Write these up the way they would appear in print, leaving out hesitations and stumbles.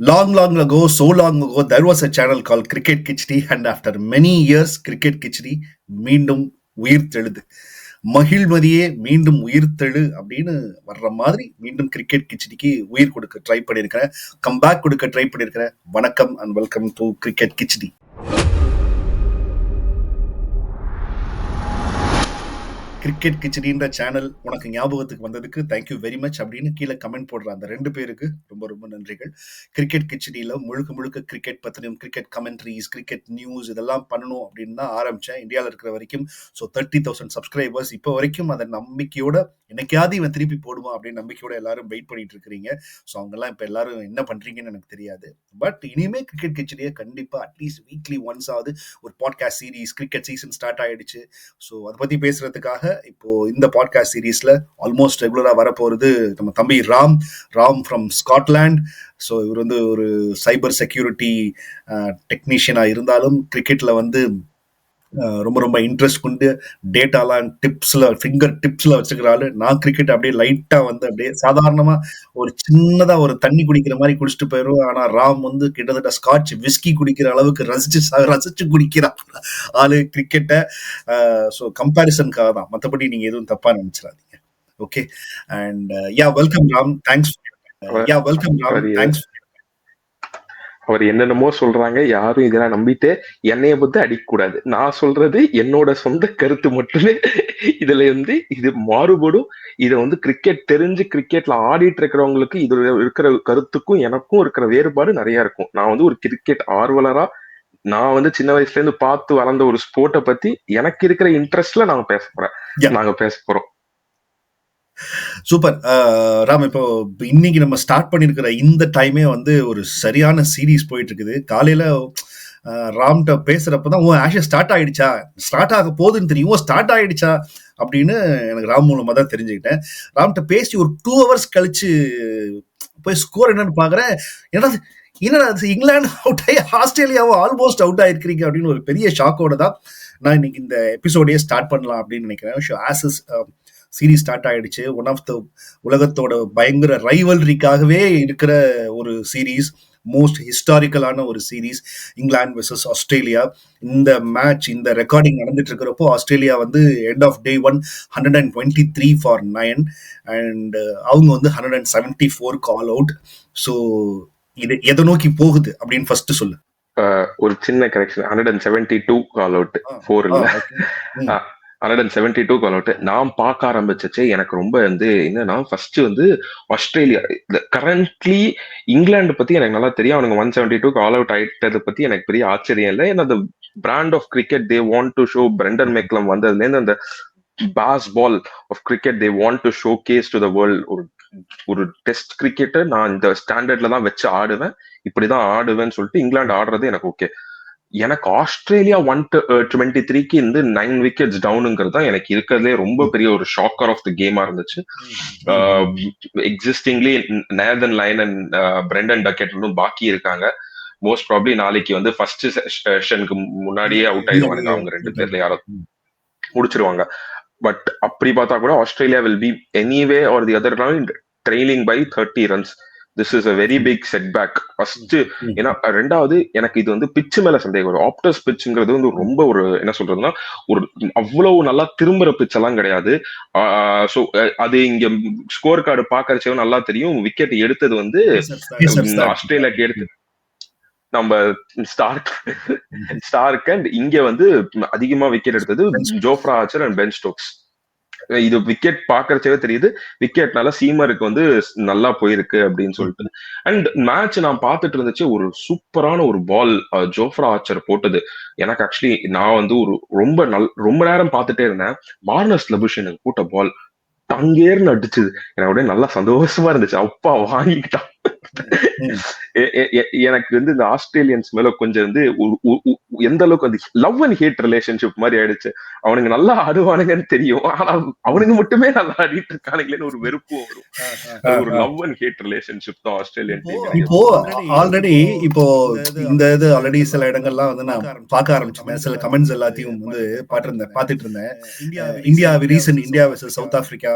Long ago, so long ago, there was a channel called Cricket Kichdi, and after many years, Cricket Kichdi மீண்டும் உயிர் தெழுது. மகிழ்மதியே மீண்டும் உயிர் தெழு அப்படின்னு வர்ற மாதிரி மீண்டும் கிரிக்கெட் கிச்சடிக்கு உயிர் கொடுக்க ட்ரை பண்ணியிருக்கிறேன், கம்பேக் கொடுக்க ட்ரை பண்ணியிருக்கிறேன். வணக்கம் and welcome to cricket khichdi. Cricket கிச்சடின்ற சேனல் உனக்கு ஞாபகத்துக்கு வந்ததுக்கு தேங்க்யூ வெரி மச் அப்படின்னு கீழே கமெண்ட் போடுற அந்த 2 பேருக்கு ரொம்ப ரொம்ப நன்றிகள். கிரிக்கெட் கிச்சடியில் முழுக்க கிரிக்கெட் பற்றியும் கிரிக்கெட் கமெண்ட்ரிஸ், கிரிக்கெட் நியூஸ் இதெல்லாம் பண்ணணும் அப்படின்னு தான் ஆரம்பித்தேன் இந்தியாவில் இருக்கிற வரைக்கும். ஸோ 30,000 சப்ஸ்கிரைபர்ஸ் இப்போ வரைக்கும். அதை நம்பிக்கையோட என்னைக்காவது இவன் திருப்பி போடுவான் அப்படின்னு நம்பிக்கையோட எல்லாரும் வெயிட் பண்ணிட்டு இருக்கிறீங்க. ஸோ அவங்கெல்லாம் இப்போ எல்லாரும் என்ன பண்ணுறீங்கன்னு எனக்கு தெரியாது. பட் இனிமேல் கிரிக்கெட் கிச்சடியை கண்டிப்பாக அட்லீஸ்ட் வீக்லி ஒன்ஸ் ஆகுது ஒரு podcast series. Cricket season start ஆகிடுச்சு. ஸோ அதை பற்றி பேசுறதுக்காக இப்போ இந்த பாட்காஸ்ட் சீரீஸ்ல ஆல்மோஸ்ட் ரெகுலரா வரப்போறது நம்ம தம்பி ராம் ஃப்ரம் ஸ்காட்லாண்ட். ஸோ இவர் வந்து ஒரு சைபர் செக்யூரிட்டி டெக்னீஷியனா இருந்தாலும் கிரிக்கெட்ல வந்து ரொம்ப இன்ட்ரெஸ்ட் கொண்டு டேட்டாலாம் ஃபிங்கர் டிப்ஸ்ல வச்சுக்கிறாள். நான் கிரிக்கெட் அப்படியே லைட்டா வந்து அப்படியே சாதாரணமா ஒரு சின்னதா ஒரு தண்ணி குடிக்கிற மாதிரி குடிச்சிட்டு போயிடும். ஆனா ராம் வந்து கிட்டத்தட்ட ஸ்காட்ச் விஸ்கி குடிக்கிற அளவுக்கு ரசிச்சு குடிக்கிற ஆளு கிரிக்கெட்டை. ஸோ கம்பேரிசனுக்காக தான், மற்றபடி நீங்க எதுவும் தப்பா நினைச்சிடாதீங்க. Okay, and welcome Ram. Thanks. அவர் என்னென்னமோ சொல்றாங்க, யாரும் இதெல்லாம் நம்பிட்டு என்னைய பத்தி அடிக்கக்கூடாது. நான் சொல்றது என்னோட சொந்த கருத்து மட்டுமே. இதுல வந்து இது மாறுபடும். இதை வந்து கிரிக்கெட் தெரிஞ்சு கிரிக்கெட்ல ஆடிட்டு இருக்கிறவங்களுக்கு இதுல இருக்கிற கருத்துக்கும் எனக்கும் இருக்கிற வேறுபாடு நிறைய இருக்கும். நான் வந்து ஒரு கிரிக்கெட் ஆர்வலரா, நான் வந்து சின்ன வயசுல இருந்து பார்த்து வளர்ந்த ஒரு ஸ்போர்ட்டை பத்தி எனக்கு இருக்கிற இன்ட்ரெஸ்ட்ல நாங்க பேச போறோம். சூப்பர் ராம். இப்போ இன்னைக்கு நம்ம ஸ்டார்ட் பண்ணிருக்கிற இந்த டைமே வந்து ஒரு சரியான சீரீஸ் போயிட்டு இருக்குது. காலையில ராம்கிட்ட பேசுறப்பதான் ஆஷா ஸ்டார்ட் ஆக போகுதுன்னு தெரியும். ஸ்டார்ட் ஆயிடுச்சா அப்படின்னு எனக்கு ராம் மூலமா தான் தெரிஞ்சுக்கிட்டேன். ராம்கிட்ட பேசி ஒரு 2 hours கழிச்சு போய் ஸ்கோர் என்னன்னு பாக்குறேன். என்னடா இங்கிலாந்து அவுட் ஆகி ஆஸ்திரேலியாவும் ஆல்மோஸ்ட் அவுட் ஆயிருக்கிறீங்க அப்படின்னு ஒரு பெரிய ஷாக்கோட தான் நான் இன்னைக்கு இந்த எபிசோடையே ஸ்டார்ட் பண்ணலாம் அப்படின்னு நினைக்கிறேன். சீரீஸ் ஸ்டார்ட் ஆயிடுச்சு. ஒன் ஆஃப் த உலகத்தோட பயங்கர ரைவல்ரிக்காகவே இருக்கிற ஒரு சீரீஸ், மோஸ்ட் ஹிஸ்டாரிக்கலான ஒரு சீரீஸ், இங்கிலாந்து வெர்சஸ் ஆஸ்திரேலியா. இந்த மேட்ச், இந்த ரெக்கார்டிங் நடந்துட்டு இருக்கிறப்போ ஆஸ்திரேலியா வந்து end of day 1 123 for 9 and அவங்க வந்து 174 கால் அவுட். ஸோ இது எதை நோக்கி போகுது அப்படின்னு ஃபர்ஸ்ட் சொல்லு. ஒரு சின்ன கரெக்ஷன், 172 கால் அவுட், 4 இல்ல, 172 கால் அவுட். நான் பார்க்க ஆரம்பிச்சே எனக்கு ரொம்ப வந்து என்னன்னா, ஃபர்ஸ்ட் வந்து ஆஸ்திரேலியா கரண்ட்லி இங்கிலாந்து பத்தி எனக்கு நல்லா தெரியும். அவனுங்க 172 கால் அவுட் ஆயிட்டதை பத்தி எனக்கு பெரிய ஆச்சரியம் இல்லை. ஏன்னா அந்த brand of cricket they want to show, Brendon McCullum வந்ததுல இருந்து அந்த Bazball of cricket they want to showcase to the world. ஒரு டெஸ்ட் கிரிக்கெட்டை நான் இந்த ஸ்டாண்டர்ட்ல தான் வச்சு ஆடுவேன், இப்படிதான் ஆடுவேன்னு சொல்லிட்டு இங்கிலாந்து ஆடுறது எனக்கு ஓகே. எனக்கு ஆஸ்திரேலியா 123க்கு இந்த 9 wickets டவுனுங்கிறது தான் எனக்கு இருக்கிறதுலே ரொம்ப பெரிய ஒரு ஷாக்கர் ஆஃப் த கேமா இருந்துச்சு. Existingly Nathan Lyon and Brendan Duckett பாக்கி இருக்காங்க. மோஸ்ட் ப்ராப்ளி நாளைக்கு வந்து ஃபர்ஸ்ட் செஷனுக்கு முன்னாடியே அவுட் ஆயிடுவாங்க. அவங்க 2 பேர்ல யாரோ முடிச்சிருவாங்க. பட் அப்படி பார்த்தா கூட Australia will be anyway are the other round trailing by 30 runs. This is a very big setback. First ஏன்னா, ரெண்டாவது எனக்கு இது வந்து பிச்சு மேல சந்தேகம் வரும். ஆப்டர்ஸ் பிச்சுங்கிறது வந்து ரொம்ப ஒரு என்ன சொல்றதுன்னா, ஒரு அவ்வளவு நல்லா திரும்புற பிச் எல்லாம் கிடையாது. ஸோ அது இங்க ஸ்கோர் கார்டு பாக்கறச்சே நல்லா தெரியும். விக்கெட் எடுத்தது வந்து ஆஸ்திரேலியாக்கு எடுத்து நம்ம ஸ்டார்க் அண்ட் இங்க வந்து அதிகமா விக்கெட் எடுத்தது Jofra Archer and Ben Stokes. இது விக்கெட் பாக்குறச்சவே தெரியுது, விக்கெட்னால சீமருக்கு வந்து நல்லா போயிருக்கு அப்படின்னு சொல்லிட்டு. அண்ட் மேட்ச் நான் பார்த்துட்டு இருந்துச்சு, ஒரு சூப்பரான ஒரு பால் ஜோஃப்ரா ஆர்ச்சர் போட்டது. எனக்கு ஆக்சுவலி நான் வந்து ஒரு ரொம்ப நேரம் பார்த்துட்டே இருந்தேன். மார்னஸ் லபுஷன் போட்ட பால் தங்கேர்னு அடிச்சுது. எனக்கு அப்படியே நல்லா சந்தோஷமா இருந்துச்சு, அப்பா வாங்கிக்கிட்டான். எனக்கு வந்து இந்த ஆஸ்திரேலியன்ஸ் மேல கொஞ்சம் வந்து எந்த அளவுக்கு வந்து லவ் அண்ட் ஹேட் ரிலேஷன்ஷிப் மாதிரி ஆயிடுச்சு. அவனுங்க நல்லா ஆடுவானுங்கன்னு தெரியும், ஆனா அவனுங்க மட்டுமே நல்லா ஆடிட்டு இருக்கானுங்களேன்னு ஒரு வெறுப்பு வரும். ஒரு லவ் அண்ட் ஹேட் ரிலேஷன்ஷிப் தான் ஆஸ்திரேலியன் டீம். இப்போ ஆல்ரெடி இந்த இது ஆல்ரெடி சில இடங்கள்லாம் வந்து நான் பார்க்க ஆரம்பிச்சேன். சில கமெண்ட்ஸ் எல்லாத்தையும் வந்து பாத்துட்டு இருந்தேன். India versus South Africa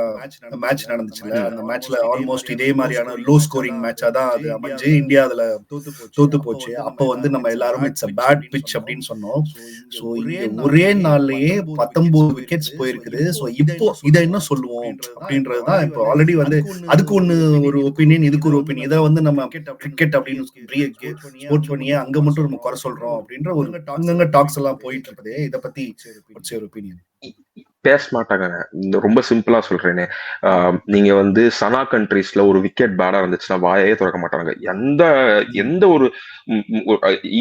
match நடந்துச்சுல, அந்த மேட்ச்ல ஆல்மோஸ்ட் இதே மாதிரியான லோ ஸ்கோரிங் மேட்ச் மேட்சா தான் அது அமைஞ்சு இந்தியா அதுல தோத்து போச்சு. அப்போ வந்து நம்ம எல்லாரும் இட்ஸ் அ பேட் பிச் அப்படின்னு சொன்னோம். ஸோ இங்க ஒரே நாள்லயே 19 விக்கெட்ஸ் போயிருக்குது. ஸோ இப்போ இதை என்ன சொல்லுவோம் அப்படின்றதுதான் இப்போ ஆல்ரெடி வந்து அதுக்கு ஒண்ணு ஒரு ஒப்பீனியன், இதுக்கு ஒரு ஒப்பீனியன். இதை வந்து நம்ம கிரிக்கெட் அப்படின்னு ஸ்போர்ட்ஸ் பண்ணியே அங்க மட்டும் நம்ம குறை சொல்றோம் அப்படின்ற ஒரு அங்கங்க டாக்ஸ் எல்லாம் போயிட்டு இருக்குது. இதை பத்தி ஒரு ஒப்பீனியன். பேச மாட்டாங்க. ரொம்ப சிம்பிளா சொல்றேனே, நீங்க வந்து சனா கண்ட்ரீஸ்ல ஒரு விக்கெட் பேடா இருந்துச்சுன்னா வாயே திறக்க மாட்டாங்க. எந்த ஒரு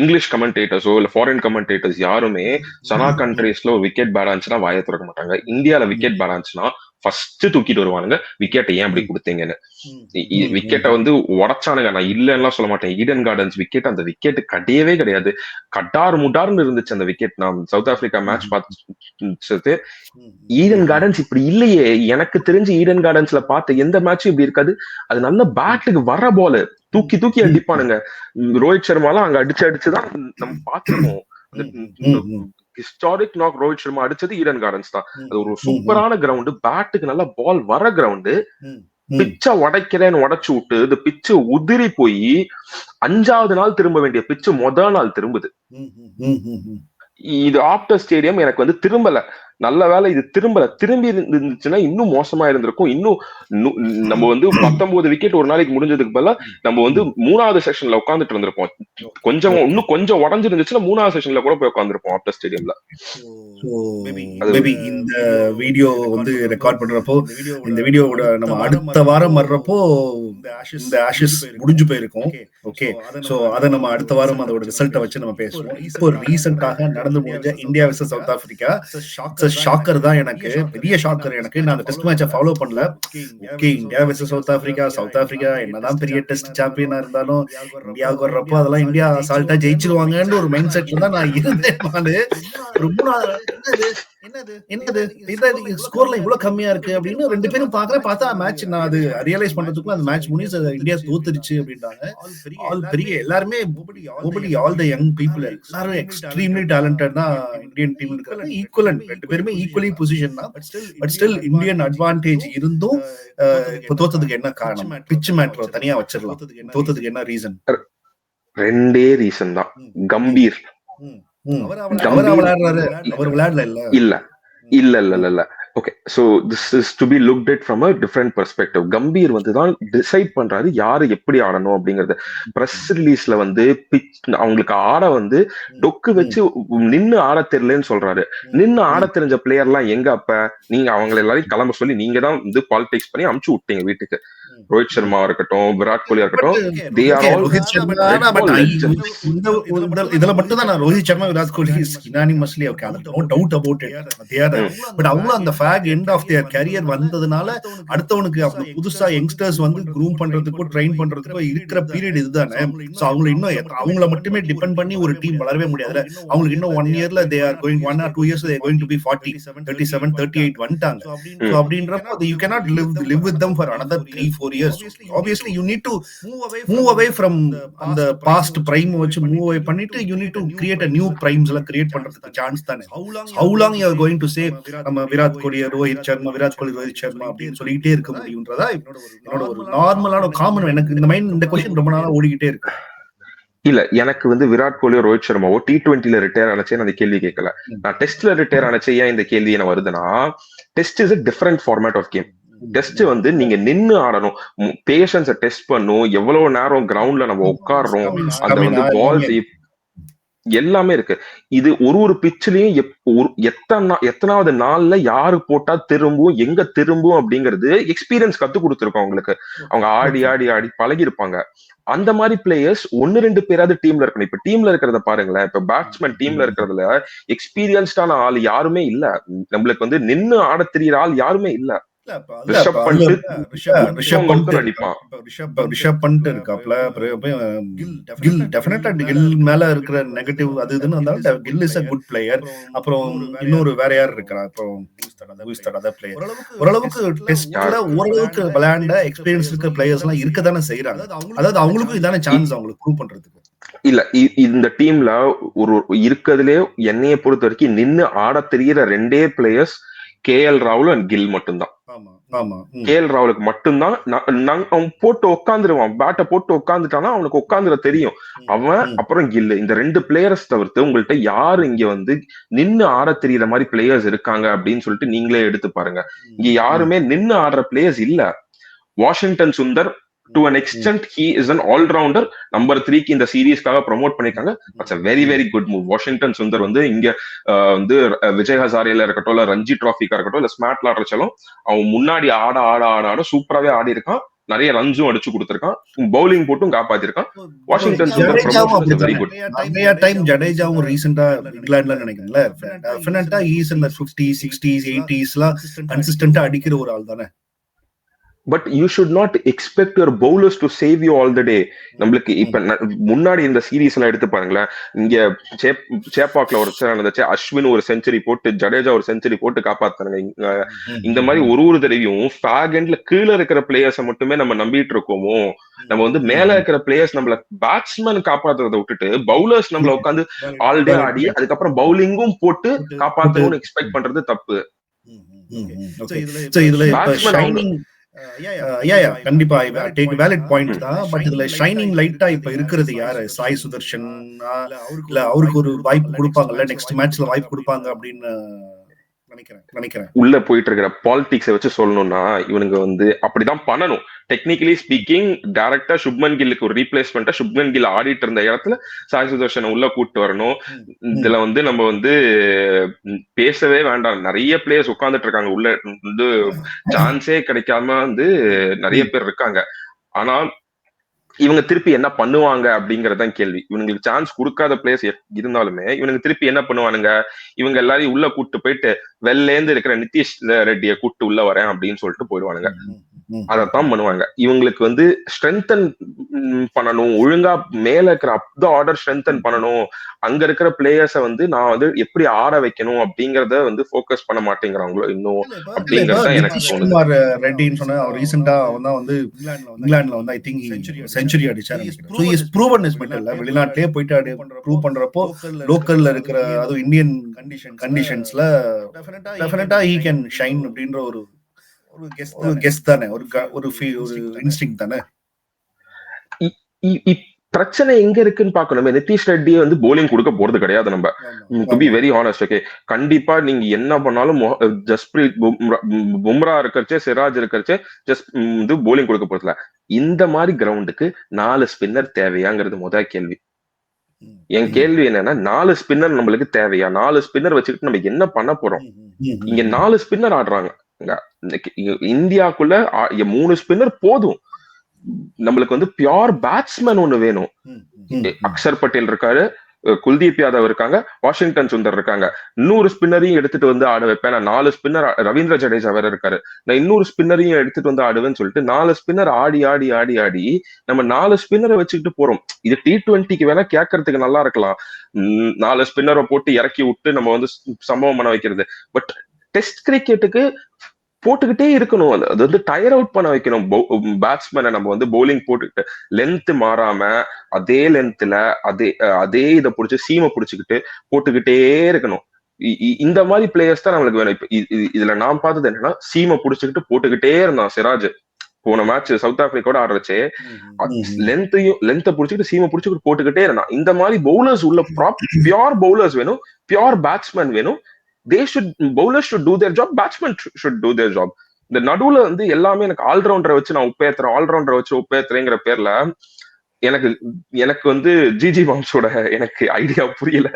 இங்கிலீஷ் கமெண்டேட்டர்ஸோ இல்ல ஃபாரின் கமெண்டேட்டர்ஸ் யாருமே சனா கண்ட்ரீஸ்ல ஒரு விக்கெட் பேடா இருந்துச்சுன்னா வாயை திறக்க மாட்டாங்க. இந்தியால விக்கெட் பேடா இருந்துச்சுன்னா ஃபர்ஸ்ட் தூக்கிட்டு வருவானுங்க, விக்கெட்டை ஏன் அப்படி கொடுத்தீங்கன்னு. விக்கெட்டை வந்து உடச்சானுங்க. நான் இல்லைன்னா சொல்ல மாட்டேன். ஈடன் கார்டன்ஸ் விக்கெட், அந்த விக்கெட் கிடையவே கிடையாது. கட்டார் முட்டார்னு இருந்துச்சு அந்த விக்கெட். நான் சவுத் ஆப்பிரிக்கா மேட்ச் பார்த்து ஈடன் கார்டன்ஸ் இப்படி இல்லையே. எனக்கு தெரிஞ்சு ஈடன் கார்டன்ஸ்ல பார்த்த எந்த மேட்சும் இப்படி இருக்காது. அது நல்ல பேட்டுக்கு வர பால் தூக்கி தூக்கி அடிப்பானுங்க. ரோஹித் சர்மாலாம் அங்க அடிச்சுதான் நம்ம பார்த்திருக்கோம். ஹிஸ்டாரிக் நாக் ரோஹித் சர்மா அடிச்சது ஈடன் கார்டன்ஸ் தான். அது ஒரு சூப்பரான கிரவுண்டு, பேட்டுக்கு நல்ல பால் வர கிரவுண்டு. பிச்சை உடைக்கிறேன்னு உடைச்சு விட்டு இந்த பிச்சு உதிரி போய் 5வது நாள் திரும்ப வேண்டிய பிச்சு முதல் நாள் திரும்புது. இது ஆப்டர் ஸ்டேடியம் எனக்கு வந்து திரும்பல. நல்ல வேலை இது திரும்பி இருந்துச்சுன்னா இன்னும் மோசமா இருந்திருக்கும். இன்னும் நம்ம வந்து 19 விக்கெட் ஒரு நாளைக்கு முடிஞ்சதுக்கு பதிலா நம்ம வந்து 3வது செஷன்ல உட்காந்துட்டு இருந்திருப்போம். இன்னும் கொஞ்சம் உடஞ்சிருந்துச்சுன்னா 3வது செஷன்ல கூட போய் உட்காந்துருப்போம் ஆப்டர் ஸ்டேடியம்ல. இந்த வீடியோ வந்து ரெக்கார்ட் பண்றப்போ, இந்த வீடியோவோட நம்ம அடுத்த வாரம் வர்றப்போ இந்த ஆஷஸ் முடிஞ்சு போயிருக்கும். ஓகே, சோ அதை நம்ம அடுத்த வாரம் அதோட ரிசல்ட்டை வச்சு நம்ம பேசுவோம். இப்போ ரீசெண்டாக நடந்து முடிஞ்ச இந்தியா வெர்சஸ் சவுத் ஆப்பிரிக்கா ஷாக்கர் தான். எனக்கு பெரிய ஷாக்கர். எனக்கு நான் அந்த டெஸ்ட் மேட்சை ஃபாலோ பண்ணல. Okay, India versus South Africa என்னதான் பெரிய டெஸ்ட் சாம்பியனா இருந்தாலும் இந்தியாவுக்கு வர்றப்போ அதெல்லாம் இந்தியா அசால்ட்டா ஜெயிச்சிருவாங்கன்னு ஒரு மைண்ட் செட்ல தான் நான் இருந்தேன். ரொம்ப என்னது ஸ்கோர்ல இவ்வளவு கம்மியா இருக்கு அப்படின்னு 2 பேரும் பார்த்தா மேட்ச் நான் அது ரியலைஸ் பண்றதுக்குள்ள அந்த மேட்ச் முடிஞ்சு இந்தியா தோத்துருச்சு அப்படின்றாங்க. ஆல் பெரிய எல்லாருமே ஆல் தி யங் பீப்புள் எல்லாரும் எக்ஸ்ட்ரீம்லி டேலண்டட் தான் இந்தியன் டீம் இருக்காங்க. ஈக்குவலன்ட் 2 பேருமே ஈக்குவலி பொசிஷன் தான். பட் ஸ்டில் இந்தியன் அட்வான்டேஜ் இருந்தும் இப்ப தோத்ததுக்கு என்ன காரணம்? பிட்ச் மேட்டர் தனியா வச்சிடலாம். தோத்ததுக்கு என்ன ரீசன்? 2 ரீசன் தான். கம்பீர் இல்ல. Okay, so this is to be looked at from a different perspective. Gambhir வந்து தான் டிசைட் பண்றாரு யாரு எப்படி ஆடணும் அப்படிங்கறது. பிரஸ் ரிலீஸ்ல வந்து அவங்களுக்கு ஆட வந்து டொக்கு வச்சு நின்னு ஆட தெரியலன்னு சொல்றாரு. நின்னு ஆட தெரிஞ்ச பிளேயர் எல்லாம் எங்க? அப்ப நீங்க அவங்க எல்லாரையும் கிளம்ப சொல்லி நீங்க தான் வந்து பாலிடிக்ஸ் பண்ணி அமுச்சு விட்டீங்க வீட்டுக்கு. ரோஹித் சர்மா இருக்கட்டும், விராட் கோலியா இருக்கட்டும், இதுல மட்டும் தான் Rohit Sharma Virat Kohli unanimously okay, no doubt about it. But அவங்க அந்த fag end of their career வந்ததுனால அடுத்தவனுக்கு அவங்க புதுசா யங்ஸ்டர்ஸ் வந்து க்ரூம் பண்றதுக்கோ ட்ரெயின் பண்றதுக்கோ இருக்கிற பீரியட் இதுதானே. சோ அவங்க இன்னும் அவங்கள மட்டுமே டிபெண்ட் பண்ணி ஒரு டீம் வளரவே முடியாது. அவங்களுக்கு இன்னும் 1 yearல they are going 1 or 2 years they are going to be 40, 37, 38 வந்துட்டாங்க. சோ அப்படின்றப்போ you cannot live with them for another 3-4 years. Obviously you need to move away from அந்த past prime வச்சு move away பண்ணிட்டு you need to create a new primes எல்லாம் create பண்றதுக்கு chance தானே. How long you are going to say நம்ம விராட் கோலி ரோஹித் சர்மா அப்படின்னு சொல்லிட்டே இருக்க முடியும்ன்றதா என்னோட ஒரு நார்மலான காமன். எனக்கு இந்த கொஸ்டின் ரொம்ப நாளா ஓடிக்கிட்டே இருக்கு. இல்ல, எனக்கு வந்து விராட் கோலியோ ரோஹித் சர்மாவோ T20ல ரிட்டையர் ஆனச்சே அந்த கேள்வி கேட்கல. நான் டெஸ்ட்ல ரிட்டையர் ஆனச்சே ஏன் இந்த கேள்வி என்ன வருதுன்னா, test is a different format of game. Test வந்து நீங்க நின்னு ஆடணும், பேஷன்ஸை டெஸ்ட் பண்ணும், எவ்வளவு நேரம் கிரவுண்ட்ல நம்ம உட்காடுறோம், அந்த வந்து பால்ஸ் எல்லாமே இருக்கு. இது ஒரு பிச்சுலயும் எத்தனாவது நாள்ல யாரு போட்டா திரும்பும், எங்க திரும்பும் அப்படிங்கிறது எக்ஸ்பீரியன்ஸ் கத்து கொடுத்துருக்கோம் அவங்களுக்கு. அவங்க ஆடி ஆடி ஆடி பழகி இருப்பாங்க. அந்த மாதிரி பிளேயர்ஸ் 1-2 பேராது டீம்ல இருக்கணும். இப்ப டீம்ல இருக்கிறத பாருங்களேன். இப்ப பேட்ஸ்மேன் டீம்ல இருக்கிறதுல எக்ஸ்பீரியன்ஸ்டான ஆள் யாருமே இல்ல. நம்மளுக்கு வந்து நின்னு ஆட தெரியற ஆள் யாருமே இல்ல. ரிஷப் பண்ட் இருக்காப்ல, கில் டெஃபினட்டா கில் மேல இருக்கிற நெகட்டிவ் அது இதுன்னு வந்தாலும் Gill is a good player. அப்புறம் இன்னொரு வேற யார் இருக்கா, அப்புறம் ஓரளவுக்கு டெஸ்ட்ல ஓரளவுக்கு விளையாண்ட எக்ஸ்பீரியன்ஸ் இருக்கிற பிளேயர்ஸ் எல்லாம் இருக்கதானே செய்யறாங்க. அதாவது அவங்களுக்கும் இதான சான்ஸ் அவங்களுக்கு ப்ரூவ் பண்றதுக்கு. இல்ல, இந்த டீம்ல ஒரு இருக்கிறதுலே என்னைய பொறுத்த வரைக்கும் நின்னு ஆட தெரியற 2 பிளேயர்ஸ் KL ராகுல் அண்ட் கில் மட்டும்தான். ஆமா. கேஎல் ராகுலுக்கு மட்டும்தான் அவன் போட்டு உட்காந்துருவான், பேட்டை போட்டு உட்காந்துட்டானா அவனுக்கு உட்காந்துட தெரியும். அவன் அப்புறம் கில்லு, இந்த 2 பிளேயர்ஸ் தவிர்த்து உங்கள்ட்ட யாரு இங்க வந்து நின்னு ஆட தெரியுற மாதிரி பிளேயர்ஸ் இருக்காங்க அப்படின்னு சொல்லிட்டு நீங்களே எடுத்து பாருங்க. இங்க யாருமே நின்னு ஆடுற பிளேயர்ஸ் இல்ல. Washington Sundar to an extent he is an all-rounder. Number 3க்கு இந்த சீரீஸ்க்காக ப்ரொமோட் பண்ணிருக்காங்க. It's a very very good move. Washington Sundar வந்து இங்க வந்து விஜய் ஹசாரில இருக்கட்டும், இல்ல ரஞ்சி டிராஃபிக்கா இருக்கட்டும், இல்ல ஸ்மார்ட் விளையாடுறச்சாலும் அவன் முன்னாடி ஆட ஆட ஆட ஆட சூப்பராவே ஆடி இருக்கான். நிறைய ரன்ஸும் அடிச்சு கொடுத்திருக்கான், பவுலிங் போட்டும் காப்பாத்திருக்கான். Washington Sundar promotion is very good. நிறைய டைம் ஜடேஜாவும் ரீசெண்டா இங்கிலாந்துல நினைக்கிறேன்ல, டெஃபினட்டா ஈஸ் இந்த 50s 60s 80sலாம் கன்சிஸ்டன்டா அடிக்கிற ஒரு ஆள் தானே. But you should not expect your bowlers to save you all the day. நம்மளுக்கு இப்ப முன்னாடி இந்த சீரீஸ் எல்லாம் எடுத்து பாருங்களேன். இங்க சேப்பாக்ல ஒரு நடந்துச்சு, அஸ்வின் ஒரு செஞ்சுரி போட்டு, ஜடேஜா ஒரு செஞ்சுரி போட்டு காப்பாத்தானுங்க. இந்த மாதிரி ஒரு தடவையும் ஃபேக் எண்ட்ல கீழே இருக்கிற பிளேயர்ஸை மட்டுமே நம்ம நம்பிட்டு இருக்கோமோ, நம்ம வந்து மேல இருக்கிற பிளேயர்ஸ் நம்மள பேட்ஸ்மேன் காப்பாத்துறதை விட்டுட்டு பவுலர்ஸ் நம்மள உட்காந்து ஆல் டே ஆடி அதுக்கப்புறம் பவுலிங்கும் போட்டு காப்பாத்தணும்னு எக்ஸ்பெக்ட் பண்றது தப்பு. கண்டிப்பா டேக் வேலிட் பாயிண்ட் தான். பட் இதுல ஷைனிங் லைட்டா இப்ப இருக்கிறது யாரு? சாய் சுதர்ஷன், இல்ல அவருக்கு ஒரு வாய்ப்பு கொடுப்பாங்கல்ல, நெக்ஸ்ட் மேட்ச்ல வாய்ப்பு கொடுப்பாங்க அப்படின்னு நினைக்கிறேன். உள்ள போயிட்டு இருக்கிற பாலிடிக்ஸை வச்சு சொல்லணும்னா இவனுங்க வந்து அப்படிதான் பண்ணணும். டெக்னிக்கலி ஸ்பீக்கிங் டைரக்டா சுப்மன் கில்லுக்கு ஒரு ரீப்ளேஸ்மெண்டா சுப்மன் கில் ஆடிட்டு இருந்த இடத்துல சாய் சுதர்ஷனை உள்ள கூட்டு வரணும். இதுல வந்து நம்ம வந்து பேசவே வேண்டாம். நிறைய பிளேயர்ஸ் உட்கார்ந்துட்டு இருக்காங்க உள்ள, வந்து சான்ஸே கிடைக்காம வந்து நிறைய பேர் இருக்காங்க. ஆனா இவங்க திருப்பி என்ன பண்ணுவாங்க அப்படிங்கறதான் கேள்வி. இவங்களுக்கு சான்ஸ் கொடுக்காத பிளேயர்ஸ் இருந்தாலுமே இவனுக்கு திருப்பி என்ன பண்ணுவானுங்க? இவங்க எல்லாரையும் உள்ள கூட்டு போயிட்டு வெள்ளேந்து இருக்கிற நிதிஷ் ரெட்டியை கூட்டு உள்ள வரேன் அப்படின்னு சொல்லிட்டு போயிடுவானுங்க. அதத்தான் பண்ணுவாங்க. இவங்களுக்கு வந்து ஸ்ட்ரென்தன் பண்ணணும், ஒழுங்கா மேல இருக்கிற அப் த ஆர்டர் ஸ்ட்ரென்தன் பண்ணணும், அங்க இருக்கிற பிளேயர்ஸை வந்து நான் வந்து எப்படி ஆட வைக்கணும் அப்படிங்கறத வந்து ஃபோக்கஸ் பண்ண மாட்டேங்கிறாங்களோ இன்னும் அப்படிங்கறத எனக்கு தோணுது. ரெட்டின்னு சொன்ன அவர் ரீசெண்டா அவன் தான் வந்து இங்கிலாந்துல வந்து ஐ திங்க் செஞ்சுரி அடிச்சாரு. So he is proven is mettle. வெளிநாட்டிலே போயிட்டு ப்ரூவ் பண்றப்போ லோக்கல்ல இருக்கிற அது இந்தியன் கண்டிஷன்ஸ்ல டெஃபினட்டா ஹி கேன் ஷைன் அப்படின்ற ஒரு கெஸ் தானே, ஒரு இன்ஸ்டிங்க்ட் தானே. பிரச்சனை எங்க இருக்குன்னு பாக்கணுமே. நிதிஷ் ரெட்டியை வந்து போலிங் கொடுக்க போறது கிடையாது நம்ம. To be very honest, okay. கண்டிப்பா நீங்க என்ன பண்ணாலும் ஜஸ்பிரீத் பும்ரா இருக்கிறச்சே, சிராஜ் இருக்கிறச்சே ஜஸ்ட் வந்து போலிங் கொடுக்க போறதுல. இந்த மாதிரி கிரவுண்டுக்கு 4 ஸ்பின்னர் தேவையாங்கிறது முதல் கேள்வி. என் கேள்வி என்னன்னா, 4 ஸ்பின்னர் நம்மளுக்கு தேவையா? 4 ஸ்பின்னர் வச்சுக்கிட்டு நம்ம என்ன பண்ண போறோம்? இங்க 4 ஸ்பின்னர் ஆடுறாங்க. இந்தியாக்குள்ள 3 ஸ்பின்னர் போதும். நம்மளுக்கு வந்து பியோர் பேட்ஸ்மேன் ஒண்ணு வேணும். அக்ஷர் பட்டேல் இருக்காரு, குல்தீப் யாதவ் இருக்காங்க, வாஷிங்டன் சுந்தர் இருக்காங்க. 100 ஸ்பின்னரையும் எடுத்துட்டு வந்து ஆட வைப்பேன். நான் 4 ஸ்பின்னர், ரவீந்திர ஜடேஜா வேற இருக்காரு, நான் 200 ஸ்பின்னரையும் எடுத்துட்டு வந்து ஆடுவேன்னு சொல்லிட்டு 4 ஸ்பின்னர் ஆடி ஆடி ஆடி ஆடி நம்ம 4 ஸ்பின்னரை வச்சுக்கிட்டு போறோம். இது T20க்கு வேணா கேட்கறதுக்கு நல்லா இருக்கலாம், 4 ஸ்பின்னரை போட்டு இறக்கி விட்டு நம்ம வந்து சம்பவம் பண்ண வைக்கிறது. பட் டெஸ்ட் கிரிக்கெட்டுக்கு போட்டுக்கிட்டே இருக்கணும். அது வந்து டயர் அவுட் பண்ண வைக்கணும் பேட்ஸ்மேனை. நம்ம வந்து பவுலிங் போட்டுக்கிட்டு லென்த் மாறாம அதே லென்த்ல அதே இதை பிடிச்சி சீமை பிடிச்சிக்கிட்டு போட்டுக்கிட்டே இருக்கணும். இந்த மாதிரி பிளேயர்ஸ் தான் நம்மளுக்கு வேணும். இப்ப இதுல நான் பார்த்தது என்னன்னா, சீமை பிடிச்சிக்கிட்டு போட்டுக்கிட்டே இருந்தான் சிராஜ். போன மேட்ச் சவுத் ஆப்பிரிக்காவோட ஆடுறச்சே லென்த்தை பிடிச்சிக்கிட்டு சீமை பிடிச்சிக்கிட்டு போட்டுக்கிட்டே இருந்தான். இந்த மாதிரி பவுலர்ஸ் உள்ள பியோர் பவுலர்ஸ் வேணும், பியோர் பேட்ஸ்மேன் வேணும். Bowlers should do their job, batsmen should do their job. இந்த நடுவுல வந்து எல்லாமே எனக்கு ஆல்ரவுண்டரை வச்சு நான் ஆல்ரவுண்டரை வச்சு உப்பேத்துறேங்கிற பேர்ல எனக்கு வந்து ஜிஜி பாம்ஸோட எனக்கு ஐடியா புரியல.